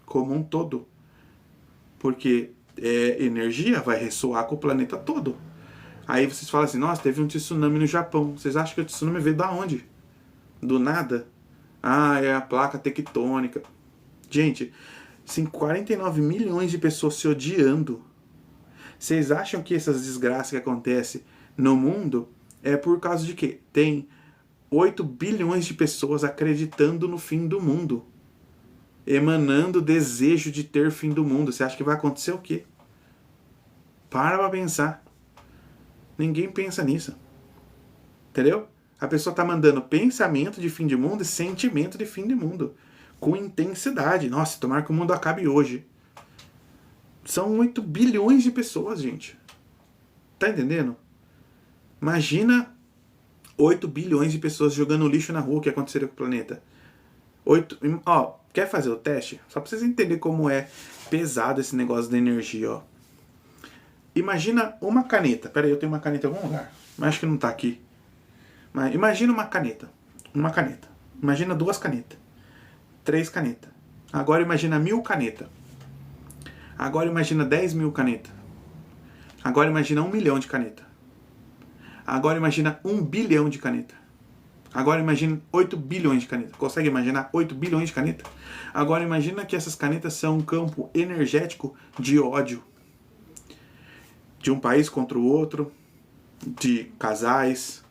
como um todo. Porque energia vai ressoar com o planeta todo. Aí vocês falam assim, nossa, teve um tsunami no Japão. Vocês acham que o tsunami veio da onde? Do nada? Ah, é a placa tectônica. Gente, 49 milhões de pessoas se odiando. Vocês acham que essas desgraças que acontecem no mundo é por causa de quê? Tem 8 bilhões de pessoas acreditando no fim do mundo. Emanando desejo de ter fim do mundo. Você acha que vai acontecer o quê? Para pra pensar. Ninguém pensa nisso. Entendeu? A pessoa tá mandando pensamento de fim de mundo e sentimento de fim de mundo. Com intensidade. Nossa, tomara que o mundo acabe hoje. São 8 bilhões de pessoas, gente. Tá entendendo? Imagina 8 bilhões de pessoas jogando lixo na rua, o que aconteceria com o planeta. Quer fazer o teste? Só pra vocês entenderem como é pesado esse negócio da energia, ó. Imagina uma caneta. Pera aí, eu tenho uma caneta em algum lugar. Mas acho que não tá aqui. Mas imagina uma caneta. Uma caneta. Imagina 2 canetas. 3 canetas. Agora imagina 1000 canetas. Agora imagina 10 mil canetas. Agora imagina 1 milhão de canetas. Agora imagina 1 bilhão de canetas. Agora imagina 8 bilhões de canetas. Consegue imaginar 8 bilhões de canetas? Agora imagina que essas canetas são um campo energético de ódio. De um país contra o outro, de casais,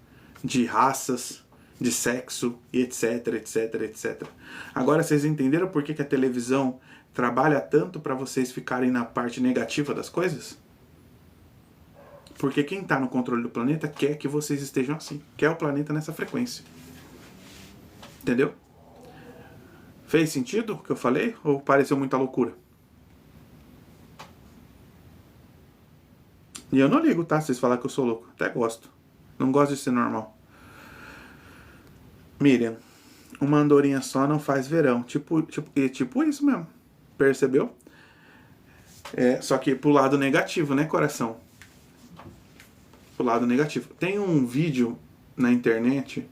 de raças, de sexo, e etc, etc, etc. Agora vocês entenderam por que a televisão trabalha tanto para vocês ficarem na parte negativa das coisas? Porque quem está no controle do planeta quer que vocês estejam assim. Quer o planeta nessa frequência. Entendeu? Fez sentido o que eu falei? Ou pareceu muita loucura? E eu não ligo, tá? Se vocês falarem que eu sou louco. Até gosto. Não gosto de ser normal. Miriam, uma andorinha só não faz verão. Tipo isso mesmo. Percebeu? Só que pro lado negativo, né, coração? Pro lado negativo. Tem um vídeo na internet,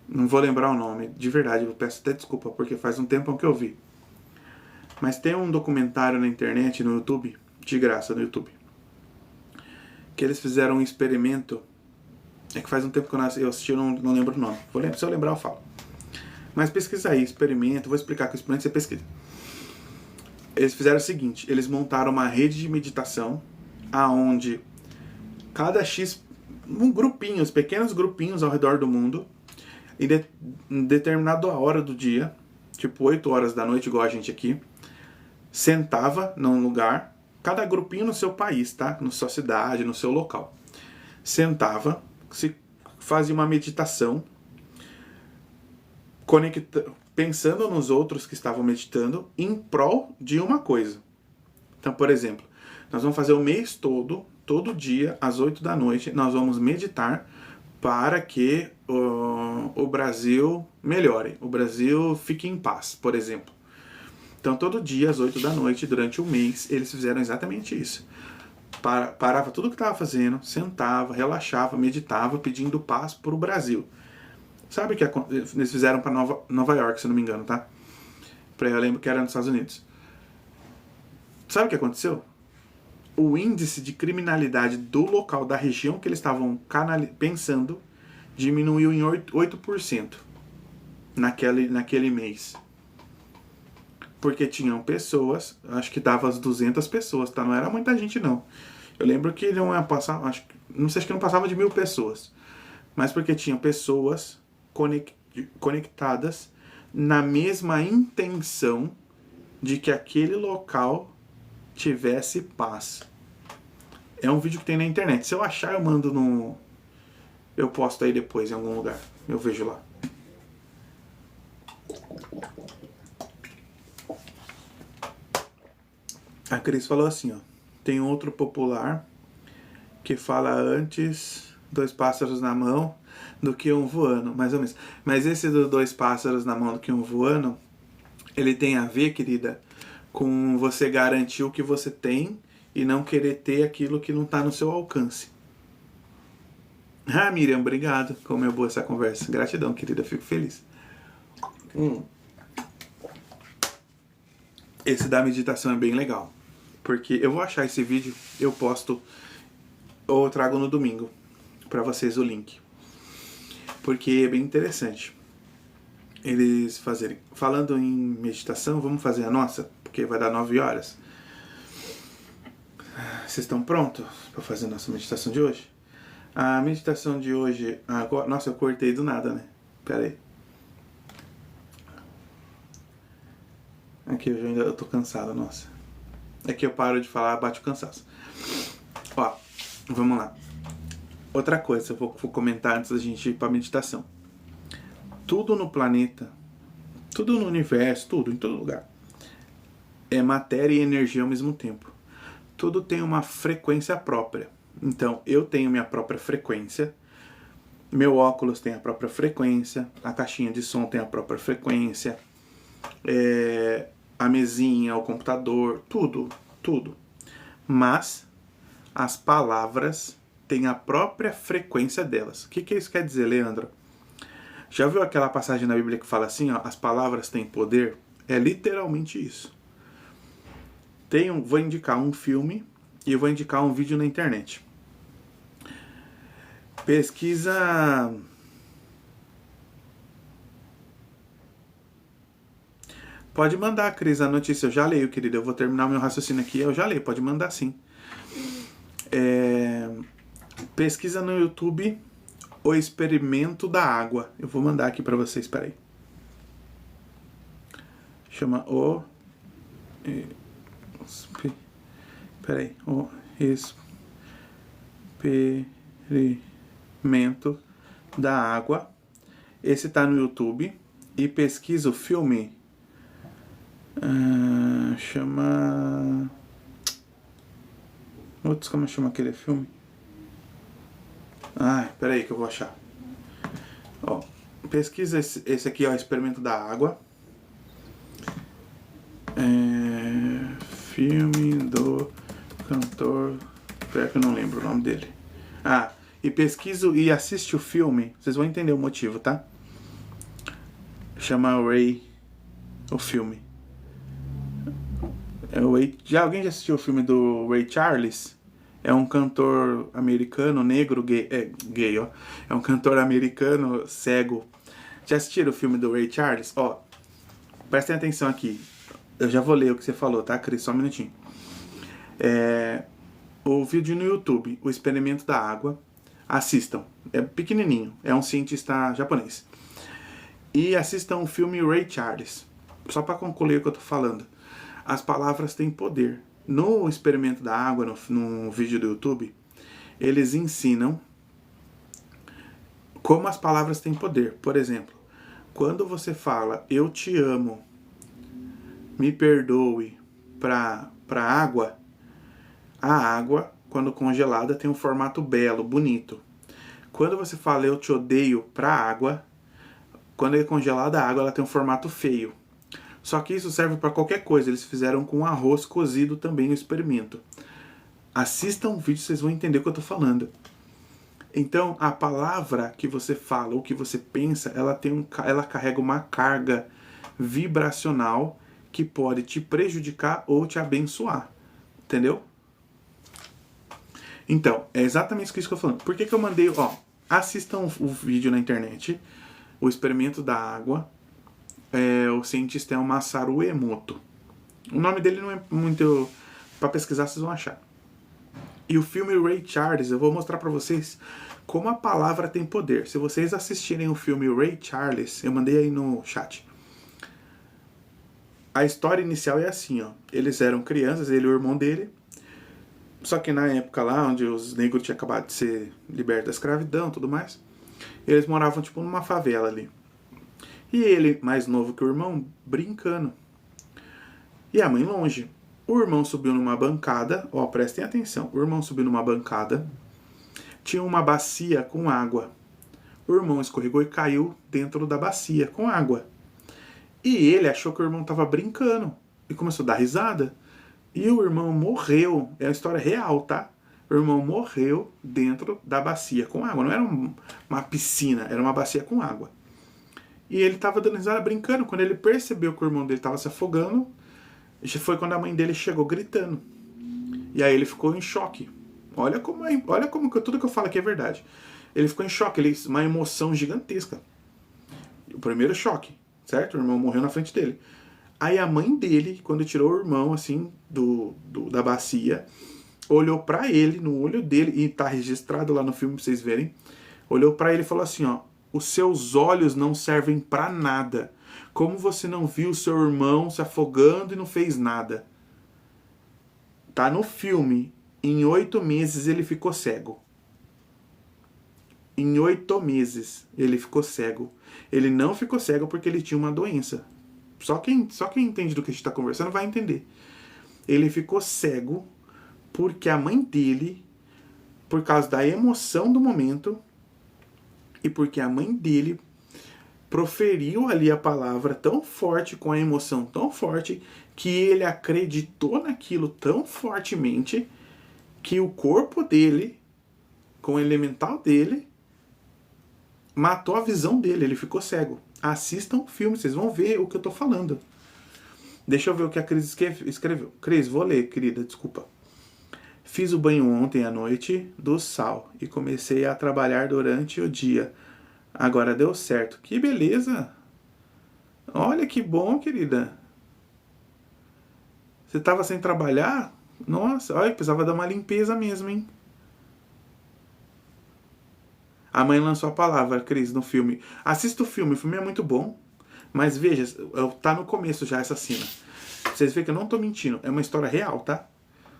não vou lembrar o nome, de verdade, eu peço até desculpa, porque faz um tempo que eu vi. Mas tem um documentário na internet, no YouTube, de graça no YouTube, que eles fizeram um experimento. É que faz um tempo que eu assisti, eu não lembro o nome. Se eu lembrar, eu falo. Mas pesquisa aí, experimento, vou explicar que o experimento você pesquisa. Eles fizeram o seguinte, eles montaram uma rede de meditação, aonde cada X, pequenos grupinhos ao redor do mundo, em determinada hora do dia, tipo 8 horas da noite, igual a gente aqui, sentava num lugar, cada grupinho no seu país, tá? Na sua cidade, no seu local. Sentava, fazia uma meditação, pensando nos outros que estavam meditando, em prol de uma coisa. Então, por exemplo, nós vamos fazer o mês todo dia, às 8 da noite, nós vamos meditar para que o Brasil melhore, o Brasil fique em paz, por exemplo. Então, todo dia, às 8 da noite, durante um mês, eles fizeram exatamente isso. Parava tudo que estava fazendo, sentava, relaxava, meditava, pedindo paz para o Brasil. Sabe o que eles fizeram para Nova York, se não me engano, tá? Eu lembro que era nos Estados Unidos. Sabe o que aconteceu? O índice de criminalidade do local, da região que eles estavam pensando, diminuiu em 8% naquele mês. Porque tinham pessoas, acho que dava as 200 pessoas, tá? Não era muita gente, não. Eu lembro que não ia passar, acho que não passava de 1.000 pessoas. Mas porque tinham pessoas conectadas na mesma intenção de que aquele local tivesse paz. É um vídeo que tem na internet. Se eu achar, eu mando no... Eu posto aí depois em algum lugar. Eu vejo lá. A Cris falou assim, ó. Tem outro popular que fala antes 2 pássaros na mão do que um voando, mais ou menos. Mas esse do 2 pássaros na mão do que um voando, ele tem a ver, querida, com você garantir o que você tem e não querer ter aquilo que não está no seu alcance. Ah, Miriam, obrigado. Como é boa essa conversa. Gratidão, querida. Fico feliz. Esse da meditação é bem legal. Porque eu vou achar esse vídeo, eu posto ou eu trago no domingo para vocês o link. Porque é bem interessante eles fazerem. Falando em meditação, vamos fazer a nossa? Porque vai dar 9 horas. Vocês estão prontos para fazer a nossa meditação de hoje? A meditação de hoje... Agora, nossa, eu cortei do nada, né? Pera aí. Aqui eu tô cansado, nossa. É que eu paro de falar, bate o cansaço. Ó, vamos lá. Outra coisa, eu vou comentar antes da gente ir pra meditação. Tudo no planeta, tudo no universo, tudo, em todo lugar, é matéria e energia ao mesmo tempo. Tudo tem uma frequência própria. Então, eu tenho minha própria frequência, meu óculos tem a própria frequência, a caixinha de som tem a própria frequência, a mesinha, o computador, tudo. Mas as palavras têm a própria frequência delas. O que isso quer dizer, Leandro? Já viu aquela passagem na Bíblia que fala assim, ó, as palavras têm poder? É literalmente isso. Vou indicar um filme e eu vou indicar um vídeo na internet. Pesquisa... Pode mandar, Cris, a notícia. Eu já leio, querida. Eu vou terminar meu raciocínio aqui. Eu já leio. Pode mandar, sim. Pesquisa no YouTube o experimento da água. Eu vou mandar aqui pra vocês. Peraí. Chama o... Peraí. O experimento da água. Esse tá no YouTube. E pesquisa o filme... chama... Putz, como chama aquele filme? Peraí que eu vou achar. Ó, pesquisa esse aqui, ó, Experimento da Água. Filme do cantor... Pera que eu não lembro o nome dele. E pesquisa e assiste o filme. Vocês vão entender o motivo, tá? Chama Ray, o filme. Alguém já assistiu o filme do Ray Charles? É um cantor americano, negro, gay, ó. É um cantor americano cego. Já assistiram o filme do Ray Charles? Ó, prestem atenção aqui. Eu já vou ler o que você falou, tá, Cris? Só um minutinho. O vídeo no YouTube, O Experimento da Água. Assistam. É pequenininho. É um cientista japonês. E assistam o filme Ray Charles. Só para concluir o que eu tô falando. As palavras têm poder. No Experimento da Água, no vídeo do YouTube, eles ensinam como as palavras têm poder. Por exemplo, quando você fala eu te amo, me perdoe para a água, quando congelada, tem um formato belo, bonito. Quando você fala eu te odeio pra água, quando é congelada a água, ela tem um formato feio. Só que isso serve para qualquer coisa. Eles fizeram com arroz cozido também o experimento. Assistam o vídeo, vocês vão entender o que eu tô falando. Então, a palavra que você fala ou que você pensa, ela carrega uma carga vibracional que pode te prejudicar ou te abençoar. Entendeu? Então, é exatamente isso que eu tô falando. Por que eu mandei... assistam o vídeo na internet. O experimento da água. O cientista é o Masaru Emoto. O nome dele não é muito... Para pesquisar, vocês vão achar. E o filme Ray Charles, eu vou mostrar para vocês como a palavra tem poder. Se vocês assistirem o filme Ray Charles, eu mandei aí no chat. A história inicial é assim, ó. Eles eram crianças, ele e o irmão dele. Só que na época lá, onde os negros tinham acabado de ser libertos da escravidão e tudo mais, eles moravam tipo numa favela ali. E ele, mais novo que o irmão, brincando. E a mãe longe. O irmão subiu numa bancada, prestem atenção. O irmão subiu numa bancada, tinha uma bacia com água. O irmão escorregou e caiu dentro da bacia com água. E ele achou que o irmão estava brincando e começou a dar risada. E o irmão morreu. É uma história real, tá? O irmão morreu dentro da bacia com água. Não era uma piscina, era uma bacia com água. E ele estava dando risada, brincando. Quando ele percebeu que o irmão dele estava se afogando, foi quando a mãe dele chegou gritando. E aí ele ficou em choque. Olha como tudo que eu falo aqui é verdade. Ele ficou em choque, uma emoção gigantesca. O primeiro choque, certo? O irmão morreu na frente dele. Aí a mãe dele, quando tirou o irmão assim da bacia, olhou pra ele, no olho dele, e tá registrado lá no filme pra vocês verem, olhou pra ele e falou assim, os seus olhos não servem pra nada. Como você não viu o seu irmão se afogando e não fez nada? Tá no filme. Em 8 meses ele ficou cego. Em 8 meses ele ficou cego. Ele não ficou cego porque ele tinha uma doença. Só quem entende do que a gente está conversando vai entender. Ele ficou cego porque a mãe dele, por causa da emoção do momento, e porque a mãe dele proferiu ali a palavra tão forte, com a emoção tão forte, que ele acreditou naquilo tão fortemente, que o corpo dele, com o elemental dele, matou a visão dele, ele ficou cego. Assistam o filme, vocês vão ver o que eu tô falando. Deixa eu ver o que a Cris escreveu. Cris, vou ler, querida, desculpa. Fiz o banho ontem à noite do sal e comecei a trabalhar durante o dia. Agora deu certo. Que beleza! Olha que bom, querida. Você tava sem trabalhar? Nossa, olha, precisava dar uma limpeza mesmo, hein? A mãe lançou a palavra, Cris, no filme. Assista o filme é muito bom. Mas veja, tá no começo já essa cena. Vocês veem que eu não tô mentindo, é uma história real, tá?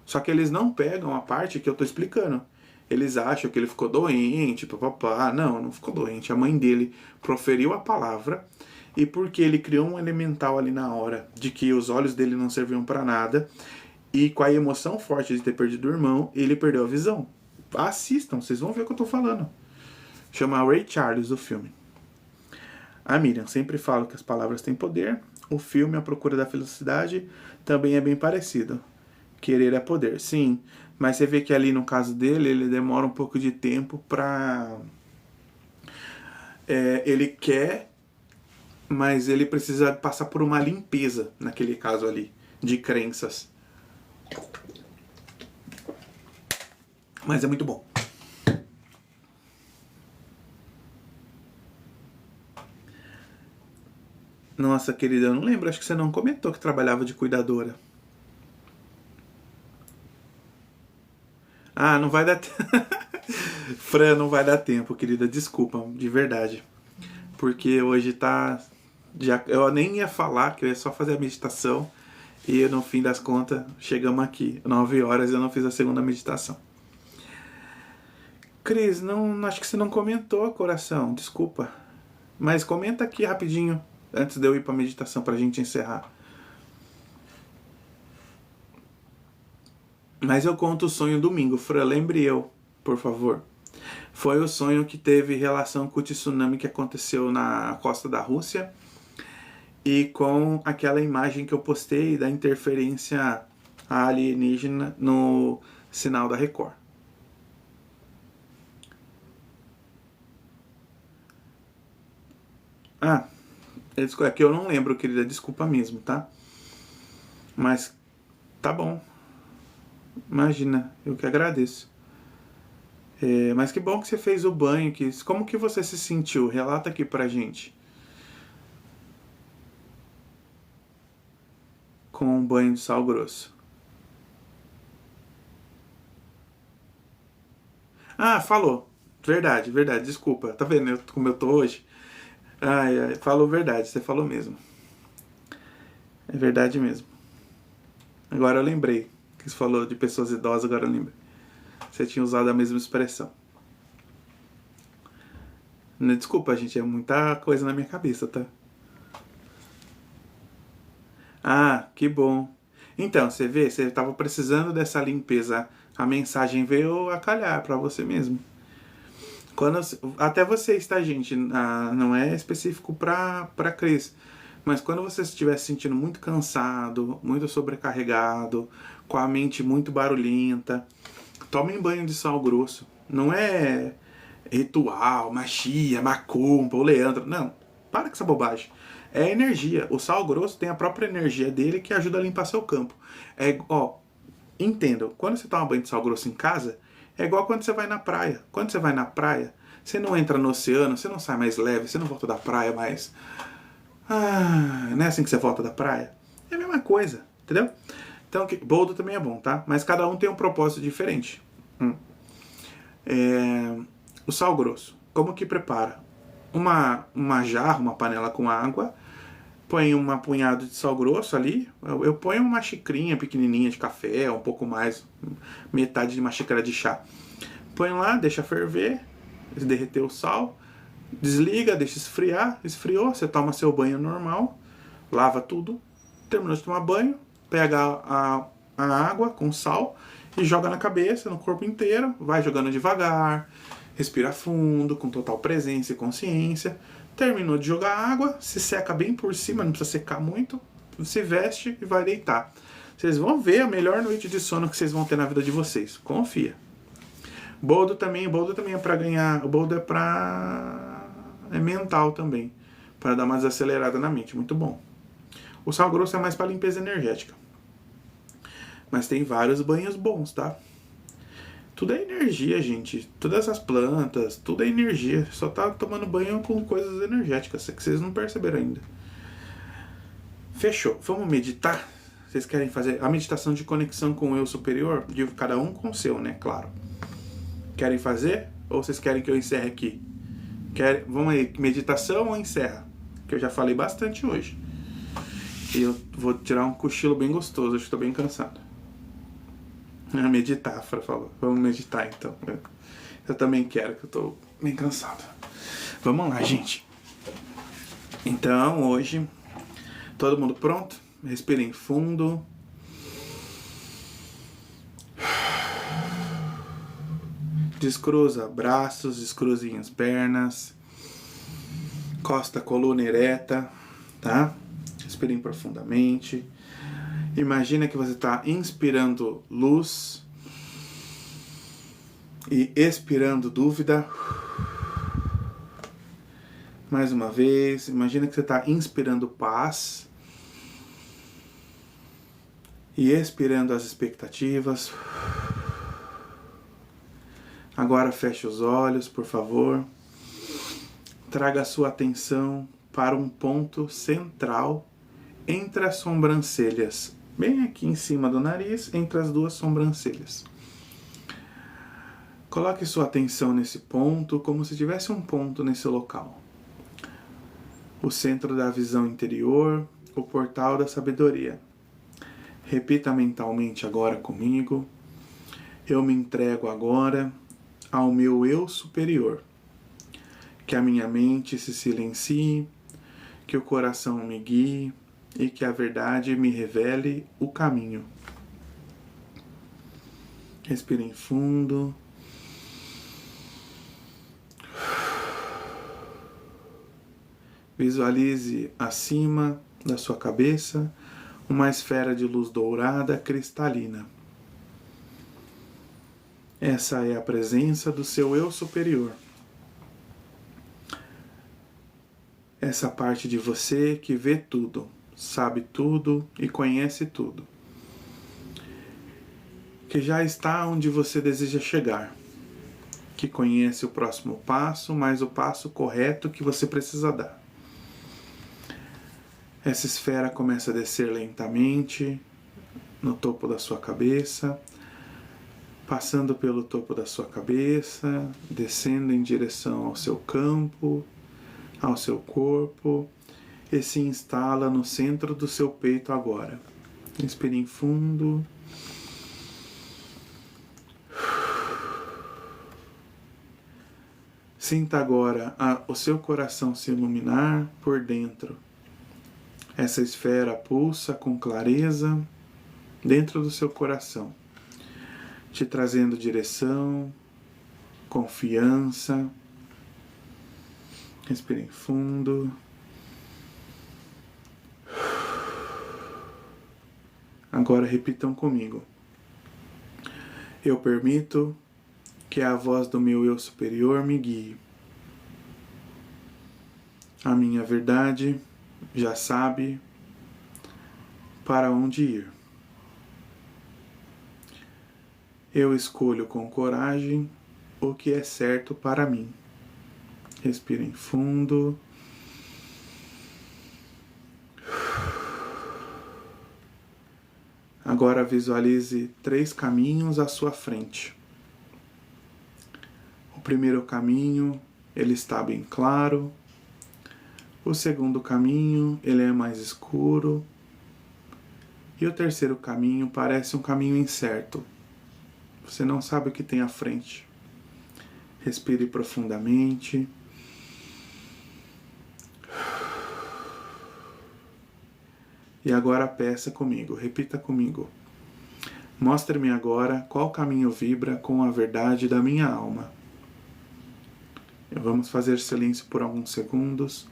Só que eles não pegam a parte que eu tô explicando. Eles acham que ele ficou doente, papapá. Não ficou doente. A mãe dele proferiu a palavra e porque ele criou um elemental ali na hora de que os olhos dele não serviam para nada e com a emoção forte de ter perdido o irmão, ele perdeu a visão. Assistam, vocês vão ver o que eu tô falando. Chama Ray Charles o filme. A Miriam sempre fala que as palavras têm poder. O filme A Procura da Felicidade também é bem parecido. Querer é poder, sim. Mas você vê que ali no caso dele, ele demora um pouco de tempo pra... ele quer, mas ele precisa passar por uma limpeza, naquele caso ali, de crenças. Mas é muito bom. Nossa, querida, eu não lembro, acho que você não comentou que trabalhava de cuidadora. Ah, não vai dar tempo. Fran, não vai dar tempo, querida, desculpa, de verdade. Porque hoje tá... eu nem ia falar, que eu ia só fazer a meditação. E no fim das contas, chegamos aqui. 9 horas eu não fiz a segunda meditação. Cris, não, acho que você não comentou, coração, desculpa. Mas comenta aqui rapidinho, antes de eu ir pra meditação, pra gente encerrar. Mas eu conto o sonho domingo, Fran, lembre eu, por favor. Foi o sonho que teve relação com o tsunami que aconteceu na costa da Rússia e com aquela imagem que eu postei da interferência alienígena no sinal da Record. Ah, é que eu não lembro, querida, desculpa mesmo, tá? Mas tá bom, imagina, eu que agradeço. Mas que bom que você fez o banho, como que você se sentiu? Relata aqui pra gente. Com um banho de sal grosso. Ah, falou. Verdade, verdade, desculpa. Tá vendo como eu tô hoje? Ai, ai, falou verdade, você falou mesmo. É verdade mesmo. Agora eu lembrei que você falou de pessoas idosas, agora eu lembrei. Você tinha usado a mesma expressão. Desculpa, gente, é muita coisa na minha cabeça, tá? Ah, que bom. Então, você vê, você estava precisando dessa limpeza. A mensagem veio a calhar para você mesmo. Quando, até vocês, tá, gente? Não é específico para Cris. Mas quando você estiver se sentindo muito cansado, muito sobrecarregado, com a mente muito barulhenta, tome um banho de sal grosso. Não é ritual, magia, macumba ou leandro. Não, para com essa bobagem. É energia. O sal grosso tem a própria energia dele que ajuda a limpar seu campo. Entendam, quando você toma banho de sal grosso em casa, é igual quando você vai na praia. Quando você vai na praia, você não entra no oceano, você não sai mais leve, você não volta da praia mais. Não é assim que você volta da praia? É a mesma coisa, entendeu? Então, boldo também é bom, tá? Mas cada um tem um propósito diferente. O sal grosso, como que prepara? Uma jarra, uma panela com água, põe uma punhado de sal grosso ali, eu ponho uma xicrinha pequenininha de café, um pouco mais, metade de uma xícara de chá. Põe lá, deixa ferver, derreter o sal, desliga, deixa esfriar, esfriou, você toma seu banho normal, lava tudo, terminou de tomar banho, pega a água com sal e joga na cabeça, no corpo inteiro, vai jogando devagar, respira fundo, com total presença e consciência. Terminou de jogar água, se seca bem por cima, não precisa secar muito, se veste e vai deitar. Vocês vão ver a melhor noite de sono que vocês vão ter na vida de vocês, confia. Boldo também é pra ganhar, o boldo é mental também, para dar uma desacelerada na mente, muito bom. O sal grosso é mais para limpeza energética. Mas tem vários banhos bons, tá? Tudo é energia, gente. Todas essas plantas, tudo é energia. Só tá tomando banho com coisas energéticas, que vocês não perceberam ainda. Fechou. Vamos meditar? Vocês querem fazer a meditação de conexão com o eu superior? De cada um com o seu, né? Claro. Querem fazer? Ou vocês querem que eu encerre aqui? Vamos aí, meditação ou encerra? Que eu já falei bastante hoje. E eu vou tirar um cochilo bem gostoso, acho que tô bem cansado. Meditar, a Fra falou. Vamos meditar então. Eu também quero, que eu tô bem cansado. Vamos lá, gente. Então, hoje, todo mundo pronto? Respirem fundo. Descruza braços, descruzem as pernas. Costa a coluna ereta, tá? Respirem profundamente. Imagina que você está inspirando luz e expirando dúvida. Mais uma vez, imagina que você está inspirando paz e expirando as expectativas. Agora feche os olhos, por favor. Traga a sua atenção para um ponto central entre as sobrancelhas, bem aqui em cima do nariz, entre as duas sobrancelhas. Coloque sua atenção nesse ponto, como se tivesse um ponto nesse local. O centro da visão interior, o portal da sabedoria. Repita mentalmente agora comigo. Eu me entrego agora ao meu eu superior. Que a minha mente se silencie, que o coração me guie e que a verdade me revele o caminho. Respirem fundo. Visualize acima da sua cabeça uma esfera de luz dourada cristalina. Essa é a presença do seu eu superior. Essa parte de você que vê tudo, sabe tudo e conhece tudo. Que já está onde você deseja chegar. Que conhece o próximo passo, mas o passo correto que você precisa dar. Essa esfera começa a descer lentamente no topo da sua cabeça, passando pelo topo da sua cabeça, descendo em direção ao seu campo, ao seu corpo, e se instala no centro do seu peito agora. Inspire fundo. Sinta agora o seu coração se iluminar por dentro. Essa esfera pulsa com clareza dentro do seu coração, te trazendo direção, confiança. Respirem fundo. Agora repitam comigo. Eu permito que a voz do meu eu superior me guie. A minha verdade já sabe para onde ir. Eu escolho com coragem o que é certo para mim. Respirem fundo. Agora visualize 3 caminhos à sua frente. O primeiro caminho, ele está bem claro. O segundo caminho, ele é mais escuro. E o terceiro caminho parece um caminho incerto. Você não sabe o que tem à frente. Respire profundamente. E agora peça comigo, repita comigo. Mostre-me agora qual caminho vibra com a verdade da minha alma. Vamos fazer silêncio por alguns segundos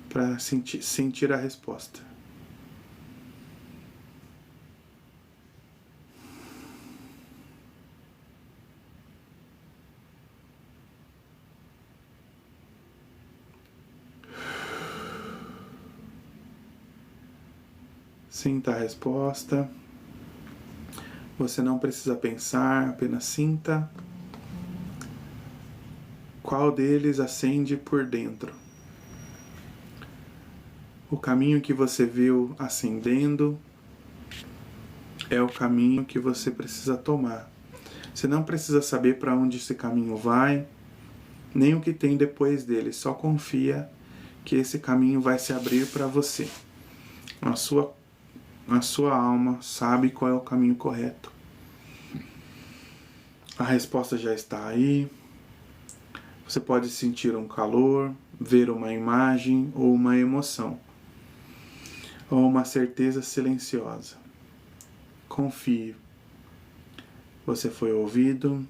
para sentir a resposta. Sinta a resposta. Você não precisa pensar, apenas sinta. Qual deles acende por dentro? O caminho que você viu acendendo é o caminho que você precisa tomar. Você não precisa saber para onde esse caminho vai, nem o que tem depois dele. Só confia que esse caminho vai se abrir para você. A sua alma sabe qual é o caminho correto. A resposta já está aí. Você pode sentir um calor, ver uma imagem ou uma emoção, ou uma certeza silenciosa. Confie. Você foi ouvido.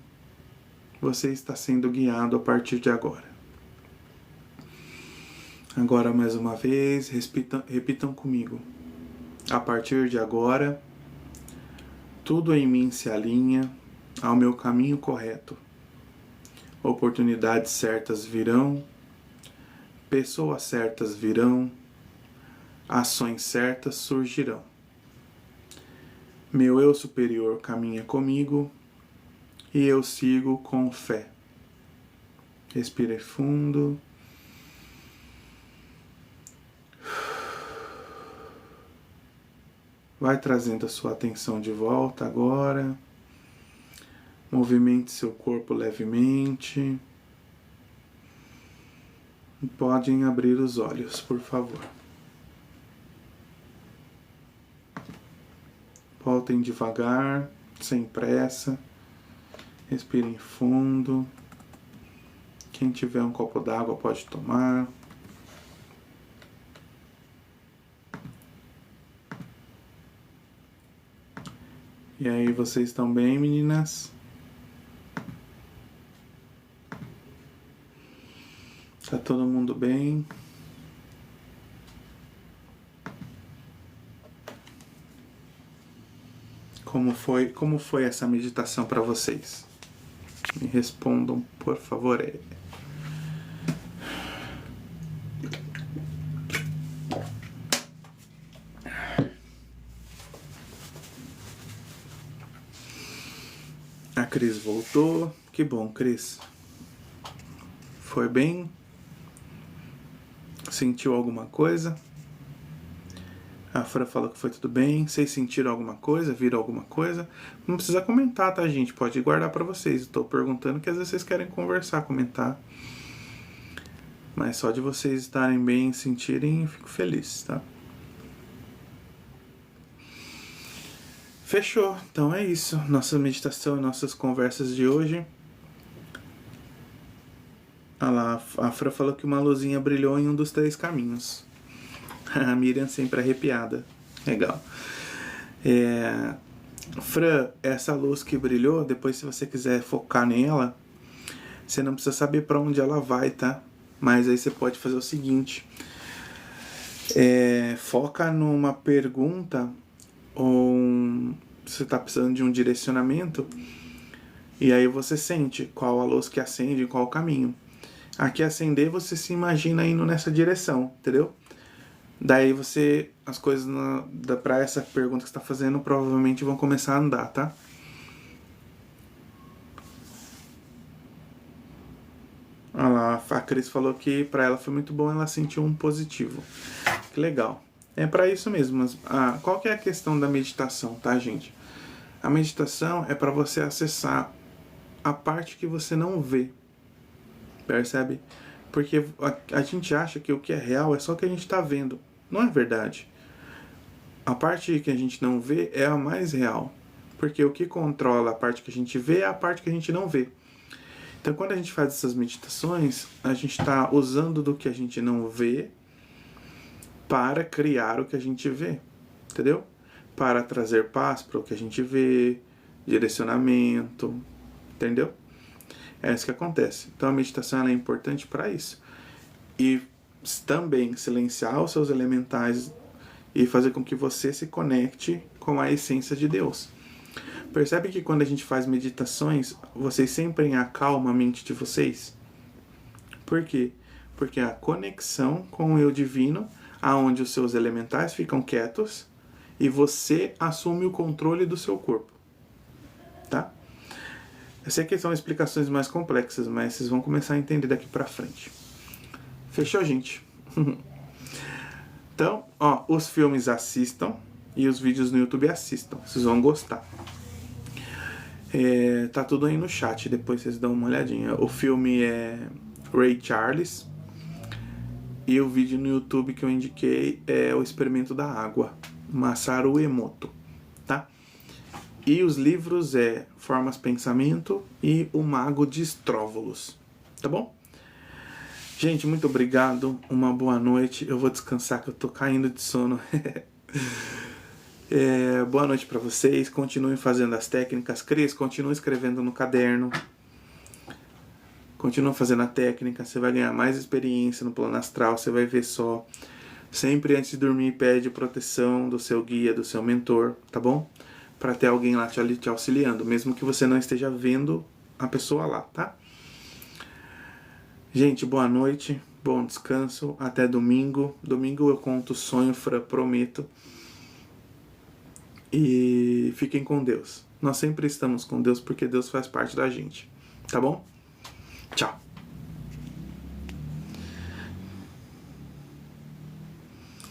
Você está sendo guiado a partir de agora. Agora, mais uma vez, repitam comigo. A partir de agora, tudo em mim se alinha ao meu caminho correto. Oportunidades certas virão, pessoas certas virão, ações certas surgirão. Meu eu superior caminha comigo e eu sigo com fé. Respire fundo. Vai trazendo a sua atenção de volta agora. Movimente seu corpo levemente. E podem abrir os olhos, por favor. Voltem devagar, sem pressa. Respirem fundo. Quem tiver um copo d'água pode tomar. E aí, vocês estão bem, meninas? Tá todo mundo bem? Como foi essa meditação para vocês? Me respondam, por favor. A Cris voltou. Que bom, Cris. Foi bem? Sentiu alguma coisa? A Fran falou que foi tudo bem. Vocês sentiram alguma coisa? Viram alguma coisa? Não precisa comentar, tá, gente? Pode guardar pra vocês. Estou perguntando que às vezes vocês querem conversar, comentar. Mas só de vocês estarem bem e sentirem, eu fico feliz, tá? Fechou. Então é isso. Nossa meditação, nossas conversas de hoje. Ah lá, a Fran falou que uma luzinha brilhou em um dos 3 caminhos. A Miriam sempre arrepiada. Legal. Fran, essa luz que brilhou, depois se você quiser focar nela, você não precisa saber para onde ela vai, tá? Mas aí você pode fazer o seguinte. Foca numa pergunta ou você está precisando de um direcionamento e aí você sente qual a luz que acende e qual o caminho. Aqui acender, você se imagina indo nessa direção, entendeu? Daí as coisas para essa pergunta que você está fazendo provavelmente vão começar a andar, tá? Olha lá, a Cris falou que para ela foi muito bom, ela sentiu um positivo. Que legal. É para isso mesmo. Mas, qual que é a questão da meditação, tá, gente? A meditação é para você acessar a parte que você não vê. Percebe? Porque a gente acha que o que é real é só o que a gente está vendo. Não é verdade. A parte que a gente não vê é a mais real. Porque o que controla a parte que a gente vê é a parte que a gente não vê. Então, quando a gente faz essas meditações, a gente está usando do que a gente não vê para criar o que a gente vê. Entendeu? Para trazer paz para o que a gente vê, direcionamento. Entendeu? É isso que acontece. Então, a meditação ela é importante para isso. E também silenciar os seus elementais e fazer com que você se conecte com a essência de Deus. Percebe que quando a gente faz meditações, vocês sempre acalmam a mente de vocês? Por quê? Porque a conexão com o eu divino, aonde os seus elementais ficam quietos e você assume o controle do seu corpo. Tá? Eu sei que são explicações mais complexas, mas vocês vão começar a entender daqui pra frente. Fechou, gente? Então, os filmes assistam e os vídeos no YouTube assistam. Vocês vão gostar. Tá tudo aí no chat, depois vocês dão uma olhadinha. O filme é Ray Charles e o vídeo no YouTube que eu indiquei é O Experimento da Água, Masaru Emoto, tá? E os livros é Formas Pensamento e O Mago de Estróvolos, tá bom? Gente, muito obrigado, uma boa noite. Eu vou descansar que eu tô caindo de sono. Boa noite para vocês. Continuem fazendo as técnicas. Cris, continue escrevendo no caderno. Continua fazendo a técnica. Você vai ganhar mais experiência no plano astral. Você vai ver só. Sempre antes de dormir, pede proteção do seu guia, do seu mentor, tá bom? Para ter alguém lá te auxiliando, mesmo que você não esteja vendo a pessoa lá, tá? Gente, boa noite, bom descanso, até domingo. Domingo eu conto o sonho, prometo. E fiquem com Deus. Nós sempre estamos com Deus porque Deus faz parte da gente, tá bom? Tchau.